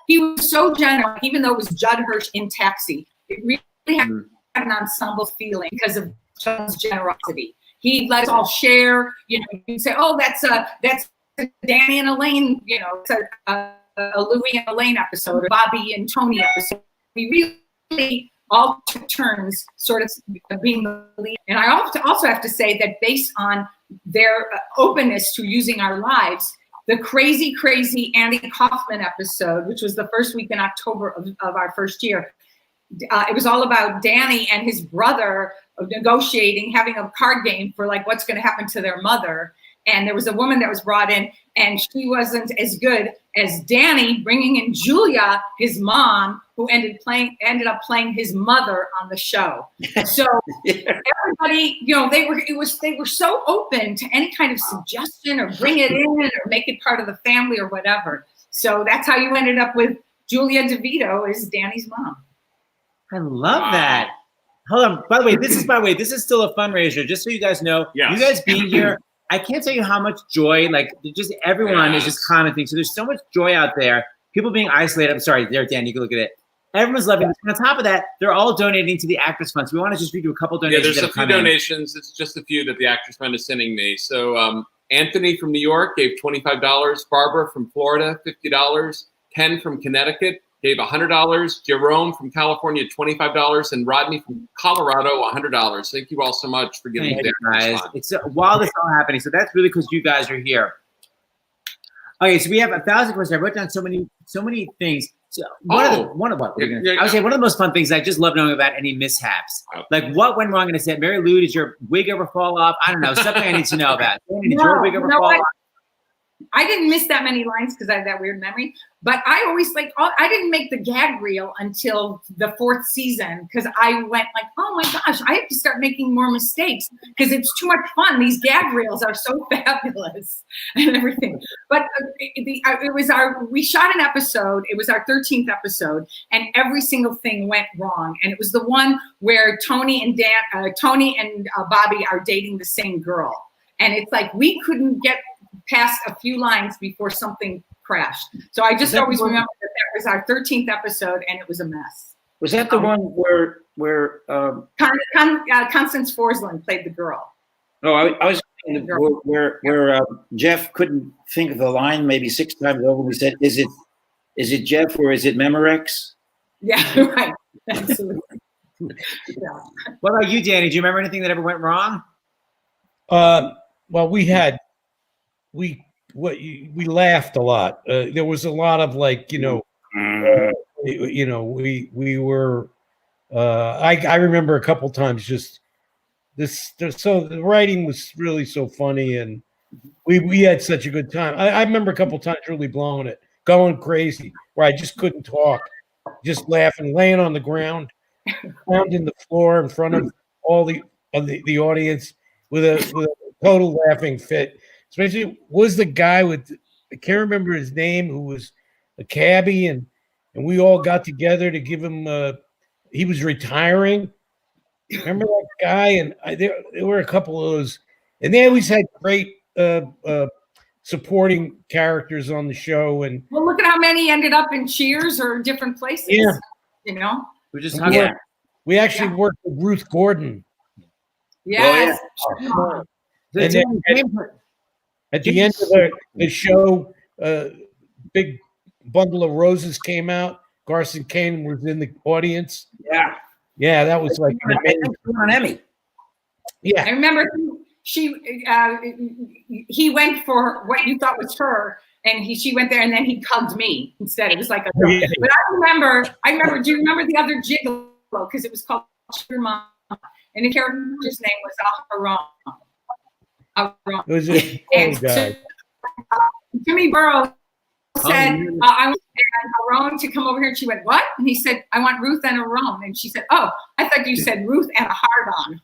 He was so generous, even though it was Judd Hirsch in Taxi. It really had an ensemble feeling because of Judd's generosity. He let us all share. You know, you can say, "Oh, that's Danny and Elaine," you know, a Louie and Elaine episode, or Bobby and Tony episode. We really all took turns sort of being the lead. And I also have to say that based on their openness to using our lives, the crazy Andy Kaufman episode, which was the first week in October of our first year, it was all about Danny and his brother negotiating, having a card game for like what's going to happen to their mother. And there was a woman that was brought in, and she wasn't as good as Danny, bringing in Julia, his mom, who ended up playing his mother on the show. So everybody, they were so open to any kind of suggestion or bring it in or make it part of the family or whatever. So that's how you ended up with Julia DeVito as Danny's mom. I love that. Hold on. By the way, this is still a fundraiser. Just so you guys know, you guys being here, I can't tell you how much joy, like just everyone is just commenting. So there's so much joy out there. People being isolated. I'm sorry, there, Dan, you can look at it. Everyone's loving this. And on top of that, they're all donating to the Actors Fund. So we want to just read you a couple donations. Yeah, there's a few donations. It's just a few that the Actors Fund is sending me. So Anthony from New York gave $25. Barbara from Florida, $50. Ken from Connecticut gave $100. Jerome from California, $25. And Rodney from Colorado, $100. Thank you all so much for giving me guys. It's while this is all happening. So that's really because you guys are here. Okay, so we have 1,000 questions. I wrote down so many things. So one of the most fun things, I just love knowing about any mishaps. Like what went wrong in a set? Marilu, did your wig ever fall off? I don't know, something I need to know about. Did your wig ever fall off? I didn't miss that many lines because I have that weird memory. But I always I didn't make the gag reel until the 4th season because I went like, oh my gosh, I have to start making more mistakes because it's too much fun. These gag reels are so fabulous and everything. But we shot an episode. It was our 13th episode, and every single thing went wrong. And it was the one where Tony and Bobby are dating the same girl, and it's like we couldn't get past a few lines before something crashed. So I just always remember that was our 13th episode, and it was a mess. Was that the one where Constance Forsland played the girl? No, I was where Jeff couldn't think of the line maybe 6 times over. We said, "Is it Jeff or is it Memorex?" Yeah, right. Absolutely. Yeah. What about you, Danny? Do you remember anything that ever went wrong? Well, we laughed a lot. There was a lot of we were. I remember a couple times just this. So the writing was really so funny, and we had such a good time. I remember a couple times really blowing it, going crazy, where I just couldn't talk, just laughing, laying on the ground, pounding the floor in front of all the audience with a total laughing fit. Especially was the guy I can't remember his name, who was a cabbie, and we all got together to give him. He was retiring. Remember that guy? And there were a couple of those, and they always had great supporting characters on the show. And well, look at how many ended up in Cheers or different places. Yeah, We actually worked with Ruth Gordon. Yes. And then at the end of the show, big bundle of roses came out. Garson Kane was in the audience. Yeah, that was like an Emmy. Yeah, I remember he went for what you thought was her, and she went there, and then he hugged me instead. It was like a girl. Yeah. But I remember. Do you remember the other Gigolo? Because it was called Sugar Mama, and the character's name was Aharon. It was a guy. Jimmy Burrows said, I want Aron to come over here. And she went, what? And he said, I want Ruth and Aron. And she said, oh, I thought you said Ruth and a hard-on.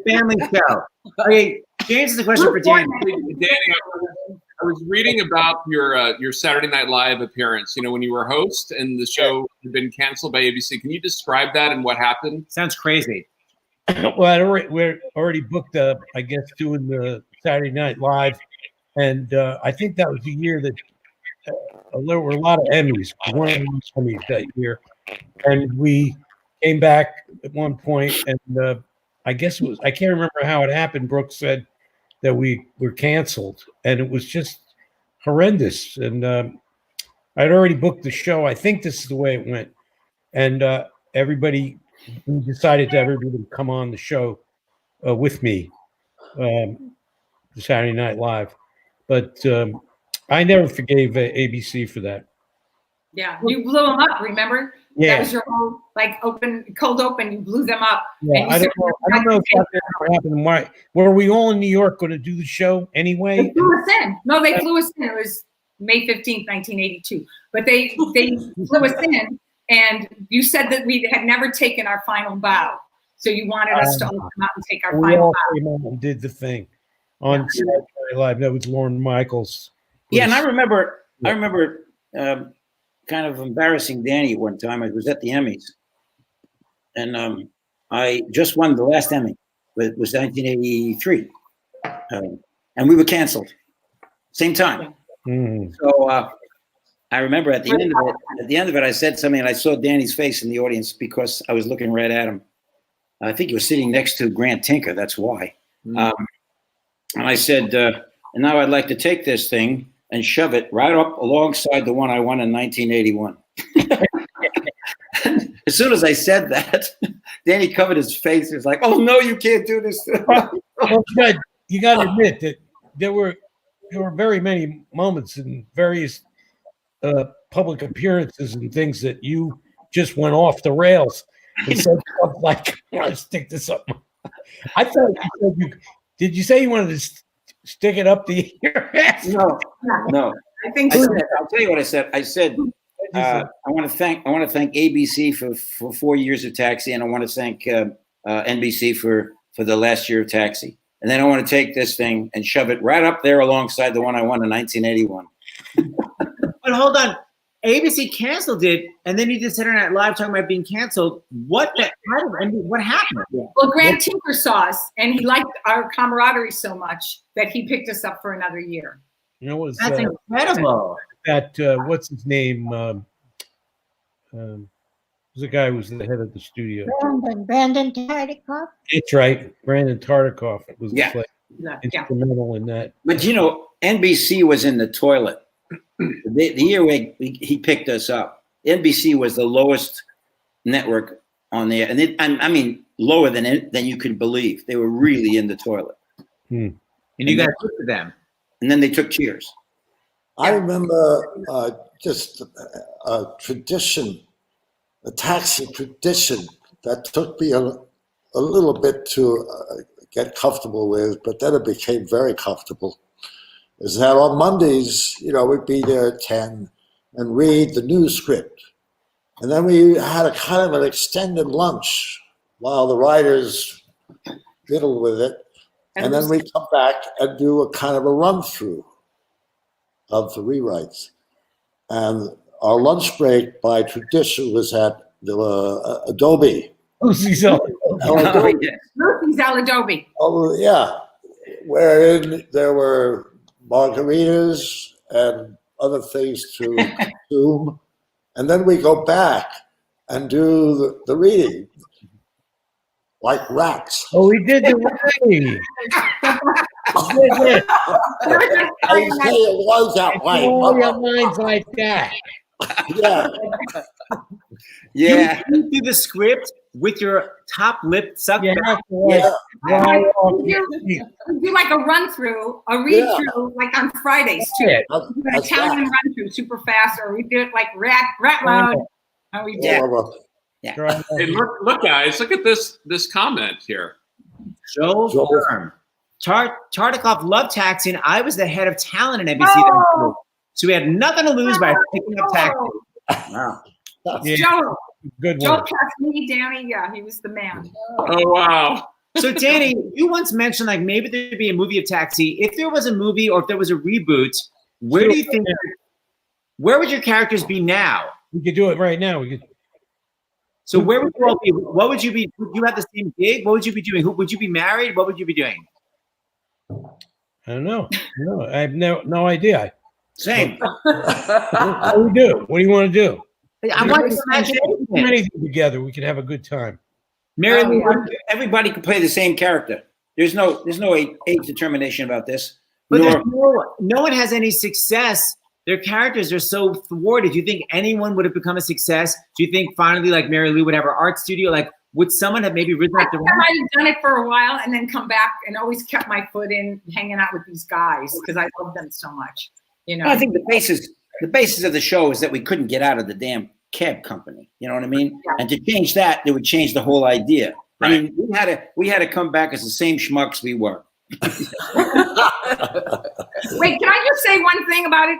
Family show. Okay, James is a question for Danny. Danny, I was reading about your Saturday Night Live appearance. When you were a host and the show had been canceled by ABC. Can you describe that and what happened? Sounds crazy. Well, we're already booked up, I guess, doing the Saturday Night Live, and I think that was the year that there were a lot of Emmys, Emmys that year, and we came back at one point, and I guess I can't remember how it happened. Brooke said that we were canceled, and it was just horrendous. And I'd already booked the show. I think this is the way it went. And everybody decided to everybody come on the show with me, Saturday Night Live. But I never forgave ABC for that. Yeah, you blew them up, remember? Yeah. That was your whole, cold open, you blew them up. Yeah, I don't know if that ever happened. Why? Were we all in New York going to do the show anyway? They flew us in. No, they flew us in. It was May 15th, 1982. But they flew us in, and you said that we had never taken our final bow. So you wanted us to all come out and take our final bow. Came out and did the thing on Saturday Night Live. That was Lorne Michaels. Yeah, and I remember kind of embarrassing Danny one time. I was at the Emmys, and I just won the last Emmy. It was 1983, and we were canceled. Same time. So I remember at the end of it, I said something, and I saw Danny's face in the audience because I was looking right at him. I think he was sitting next to Grant Tinker. That's why. And I said, and now I'd like to take this thing and shove it right up alongside the one I won in 1981. As soon as I said that, Danny covered his face. He was like, "Oh no, you can't do this." Well, you got to admit that there were very many moments in various public appearances and things that you just went off the rails and said stuff like, "I want to stick this up." I thought you said did you say you wanted to stick it up the ear? No. I think I'll tell you what I said. I said I want to thank ABC for 4 years of Taxi, and I want to thank NBC for the last year of Taxi. And then I want to take this thing and shove it right up there alongside the one I won in 1981. But hold on. ABC canceled it, and then you did Saturday Night Live talking about being canceled. What happened? Well, Grant Tinker saw us, and he liked our camaraderie so much that he picked us up for another year. You know, That's incredible. That what's his name? Was the guy who was the head of the studio? Brandon Tartikoff. That's right, Brandon Tartikoff was instrumental in that. But NBC was in the toilet. The year he picked us up, NBC was the lowest network on there, and I mean lower than you could believe. They were really in the toilet. And you guys looked at them, and then they took Cheers. I remember just a tradition, a Taxi tradition that took me a little bit to get comfortable with, but then it became very comfortable. Is that on Mondays, we'd be there at 10 and read the news script. And then we had a kind of an extended lunch while the writers fiddled with it. And then we'd come back and do a kind of a run-through of the rewrites. And our lunch break, by tradition, was at the Adobe. Lucy's Lucy's Adobe. Oh, yeah. Wherein there were margaritas and other things to consume. And then we go back and do the reading like rats. Oh, we did the reading. I say it was that way. All your minds like that. Yeah. Yeah. You do the script with your top lip sucked back. We do like a run through, a read through, like on Fridays too. We do an Italian run through super fast, or we do it like rat loud. How we do. Yeah. Hey, look, guys, look at this comment here. Joe Firm. Tartikoff loved Taxi, and I was the head of talent at NBC. Oh. So we had nothing to lose by picking up Taxi. Wow. Yeah. Joe. Good Joe one. passed me, Danny. Yeah, he was the man. Oh, wow. So, Danny, you once mentioned like maybe there'd be a movie of Taxi. If there was a movie or if there was a reboot, where do you think? Where would your characters be now? We could do it right now. We could. So where would you all be? What would you be? Would you have the same gig? What would you be doing? Who would you be married? What would you be doing? I don't know. No, I have no idea. Same. What do we do? What do you want to do? I want to imagine anything together. We could have a good time. Everybody can play the same character. There's no age determination about this. But no one has any success. Their characters are so thwarted. Do you think anyone would have become a success? Do you think finally, like Marilu would have her art studio? Like, would someone have maybe risen up the I might have done it for a while and then come back and always kept my foot in hanging out with these guys because I love them so much. You know, I think the basis of the show is that we couldn't get out of the damn cab company. You know what I mean? Yeah. And to change that, it would change the whole idea. Right. I mean, we had to come back as the same schmucks we were. Wait, can I just say one thing about it?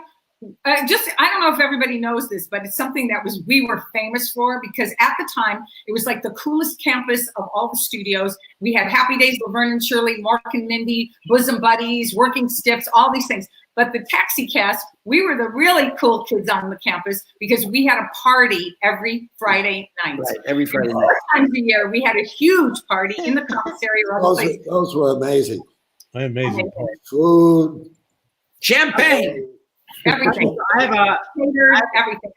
I don't know if everybody knows this, but it's something that we were famous for because at the time it was like the coolest campus of all the studios. We had Happy Days, Laverne and Shirley, Mark and Mindy, Bosom Buddies, Working Stiffs, all these things. But the Taxi Cast, we were the really cool kids on the campus because we had a party every Friday night. Right, every Friday night. 4 times a year, we had a huge party in the commissary. Those were amazing. Amazing. Food. Champagne. Everything. Everything.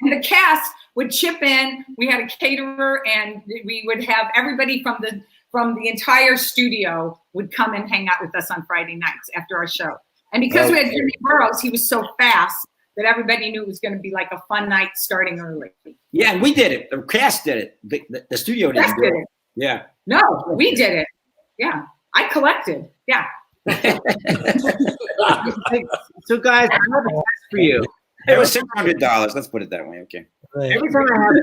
And the cast would chip in. We had a caterer, and we would have everybody from the entire studio would come and hang out with us on Friday nights after our show. And because we had Jimmy Burrows, he was so fast that everybody knew it was going to be like a fun night starting early. Yeah, and we did it. The cast did it. The studio didn't do it. Yeah. No, we did it. Yeah. I collected. Yeah. So guys, I have a test for you. It was $600. Let's put it that way. Okay. Every time I have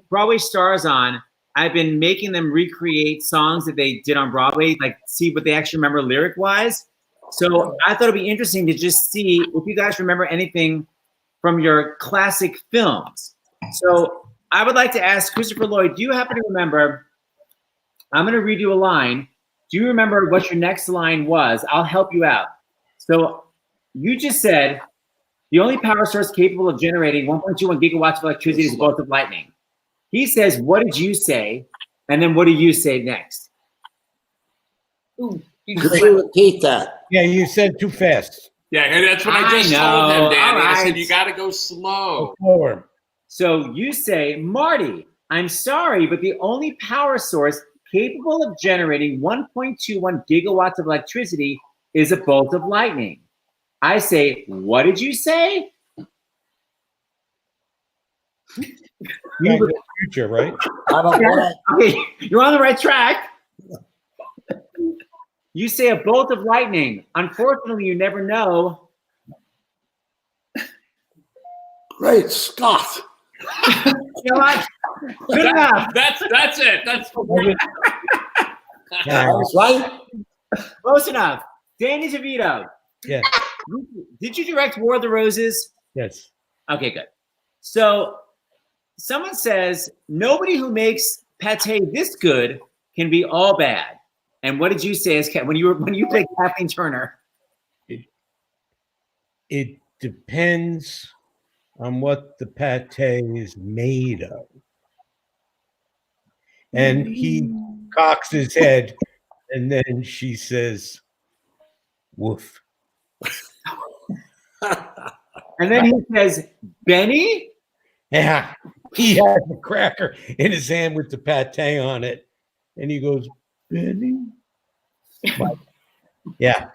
Broadway stars on, I've been making them recreate songs that they did on Broadway, like see what they actually remember lyric wise. So I thought it'd be interesting to just see if you guys remember anything from your classic films. So I would like to ask Christopher Lloyd, do you happen to remember? I'm going to read you a line. Do you remember what your next line was? I'll help you out. So you just said the only power source capable of generating 1.21 gigawatts of electricity is a bolt of lightning. He says, what did you say? And then what do you say next? Could you repeat that? Yeah, you said too fast. Yeah, that's what I just told him, Danny. Right. I said, you got to go slow. So you say, Marty, I'm sorry, but the only power source capable of generating 1.21 gigawatts of electricity is a bolt of lightning. I say, what did you say? The future, right? Okay, you're on the right track. You say a bolt of lightning. Unfortunately, you never know. Great Scott. You know what? Good enough. That's it. That's right. Close enough. Danny DeVito. Yeah. Did you direct War of the Roses? Yes. Okay, good. So someone says nobody who makes pate this good can be all bad. And what did you say as when you played Kathleen Turner? It depends on what the pate is made of. And he cocks his head, and then she says, woof. And then he says, Benny? Yeah, he has a cracker in his hand with the pate on it. And he goes, Benny? Yeah.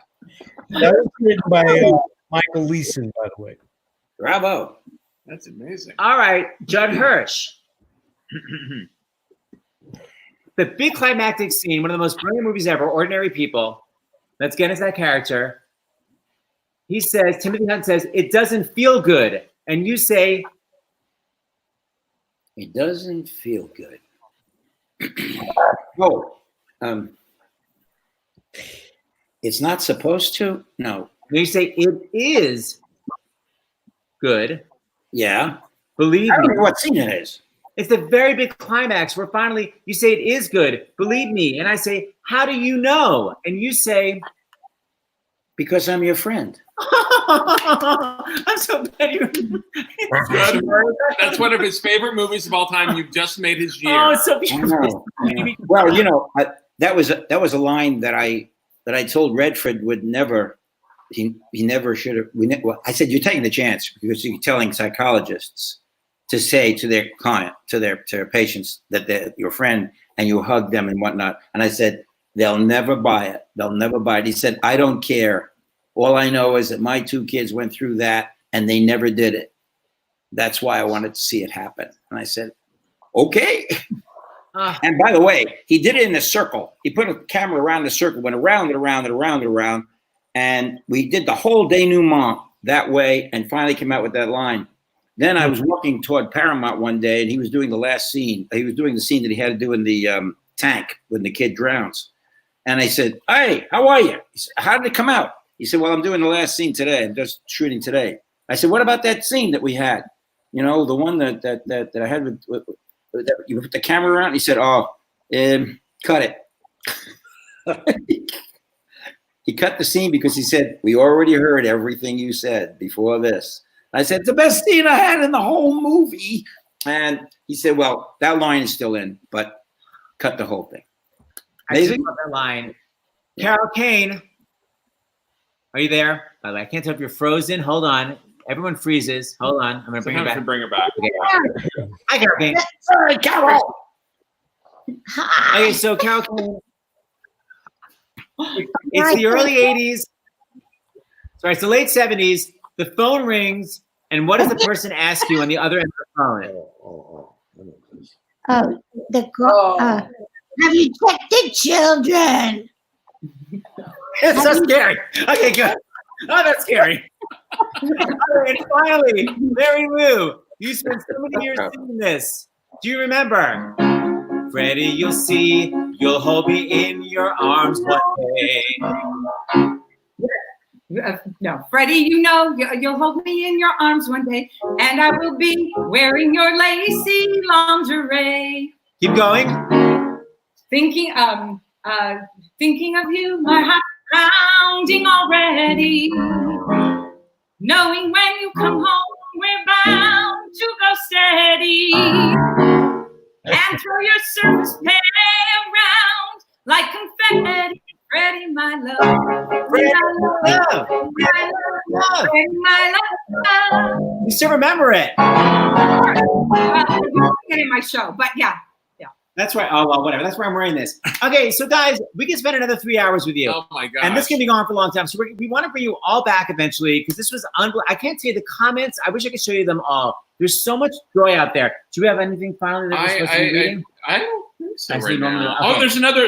That was written by Michael Leeson, by the way. Bravo. That's amazing. All right, Judd Hirsch. The big climactic scene, one of the most brilliant movies ever, Ordinary People. Let's get into that character. He says, Timothy Hunt says, it doesn't feel good. And you say, it doesn't feel good. It's not supposed to? No. You say, it is good. Yeah. Believe I don't me. know what scene it is. It's the very big climax where finally you say it is good. Believe me. And I say, how do you know? And you say, because I'm your friend. I'm so bad. That's one of his favorite movies of all time. You've just made his year. Oh, it's so beautiful. Well, you know, that was a line that I told Redford would never. He never should have. Well, I said, you're taking the chance because you're telling psychologists to say to their client, to their patients that they're your friend and you hug them and whatnot. And I said, they'll never buy it. They'll never buy it. He said, I don't care All I know is that my 2 kids went through that and they never did it. That's why I wanted to see it happen. And I said, okay. And by the way, he did it in a circle. He put a camera around the circle, went around and around and around and around. And we did the whole denouement that way and finally came out with that line. Then I was walking toward Paramount one day and he was doing the last scene. He was doing the scene that he had to do in the tank when the kid drowns. And I said, hey, how are you? He said, how did it come out? He said, well, I'm doing the last scene today. I'm just shooting today. I said, what about that scene that we had? You know, the one that I had with you put the camera around? He said, oh, cut it. He cut the scene because he said, we already heard everything you said before this. I said, the best scene I had in the whole movie. And he said, well, that line is still in, but cut the whole thing. Amazing. I love that line. Carol Kane, are you there? By the way, I can't tell if you're frozen. Hold on. Everyone freezes. Hold on. I'm going to bring her back. Bring her back. Okay. Hi, Carol Kane. Sorry, Carol. Hi. Okay, so Carol Kane. It's the early 80s. Sorry, it's the late 70s. The phone rings, and what does the person ask you on the other end of the phone? Have you checked the children? It's so scary. Okay, good. Oh, that's scary. And finally, Marilu, you spent so many years doing this. Do you remember? Freddie, you'll see, you'll hold me in your arms one day. No, Freddie, you know, you'll hold me in your arms one day, and I will be wearing your lacy lingerie. Keep going. Thinking of you, my heart pounding already. Knowing when you come home, we're bound to go steady. And throw your service pay around like confetti. Freddie, my love. Freddie, my love. Freddie, my love. You still remember it. Get in my show, but yeah. That's right. Oh, well, whatever. That's why I'm wearing this. Okay, so guys, we can spend another 3 hours with you. Oh, my God. And this can be going on for a long time. So we want to bring you all back eventually because this was unbelievable. I can't say the comments. I wish I could show you them all. There's so much joy out there. Do we have anything finally that we're supposed to be reading? I don't think so I right now. Okay. Oh,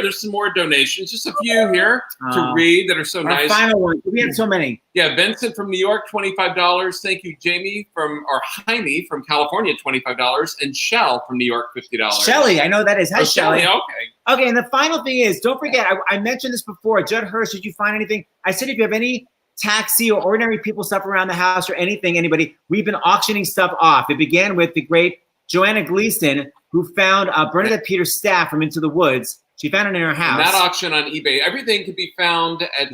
there's some more donations. Just a few here to read that are so nice. Final one. We have so many. Yeah, Vincent from New York, $25. Thank you, Jaime or Jaime from California, $25, and Shell from New York, $50. Shelly, I know that is. Hi, Shelly. Okay. Okay, and the final thing is, don't forget, I mentioned this before. Judd Hirsch, did you find anything? I said if you have any taxi or ordinary people stuff around the house or anything, anybody, we've been auctioning stuff off. It began with the great Joanna Gleason, who found Bernadette Peters' staff from Into the Woods. She found it in her house. And that auction on eBay. Everything can be found at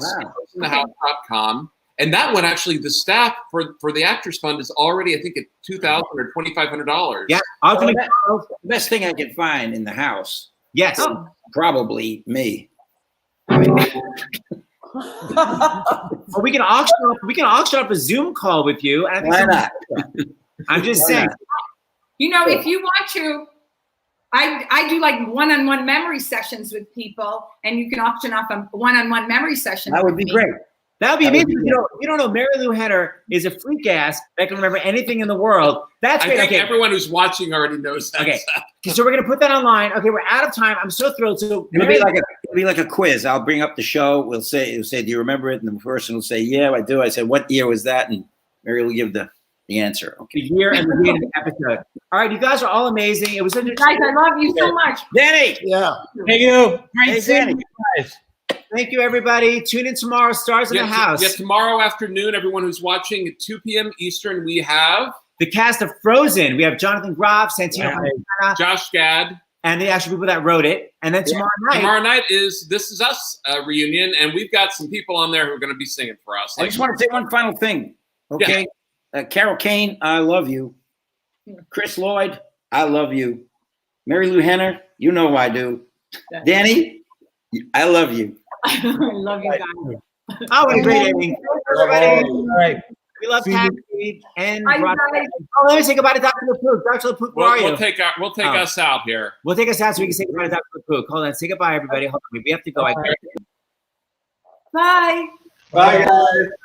SiriusXMTheHouse.com. And that one, actually, the staff for the Actors Fund is already, I think, at $2,000 or $2,500. Yeah. The best thing I can find in the house. Yes. Probably me. Well, we can auction off a Zoom call with you. And Why not? I'm just saying. You know, if you want to, I do like one-on-one memory sessions with people, and you can auction off a one-on-one memory session. That would be great. That would be amazing. You don't know, Marilu Henner is a freak ass that can remember anything in the world. That's great. I think everyone who's watching already knows that. Okay, so we're gonna put that online. Okay, we're out of time. I'm so thrilled. So it'll be like a quiz. I'll bring up the show. It'll say, do you remember it? And the person will say, yeah, I do. I said, what year was that? And Mary will give the answer. Okay. The year and the date of the episode. All right, you guys are all amazing. It was such a guys. I love you so much, Danny. Yeah. Thank you. Great seeing you guys. Thank you, everybody. Tune in tomorrow. Stars in the House. Yeah, tomorrow afternoon, everyone who's watching at 2 p.m. Eastern, we have the cast of Frozen. We have Jonathan Groff, Santino, Josh Gad, and the actual people that wrote it. And then tomorrow night is This Is Us reunion, and we've got some people on there who are going to be singing for us. I just want to say one final thing. Okay, Carol Kane, I love you. Chris Lloyd, I love you. Marilu Henner, you know I do. Danny, I love you. I love you guys. Oh, what a great evening. Everybody. Right. We love Taxi and Broadway. Oh, let me say goodbye to Dr. LaPook. Dr. LaPook, where are you? We'll take us out here. We'll take us out so we can say goodbye to Dr. LaPook. Hold on. Say goodbye, everybody. Hold on. We have to go. Bye. Bye, guys.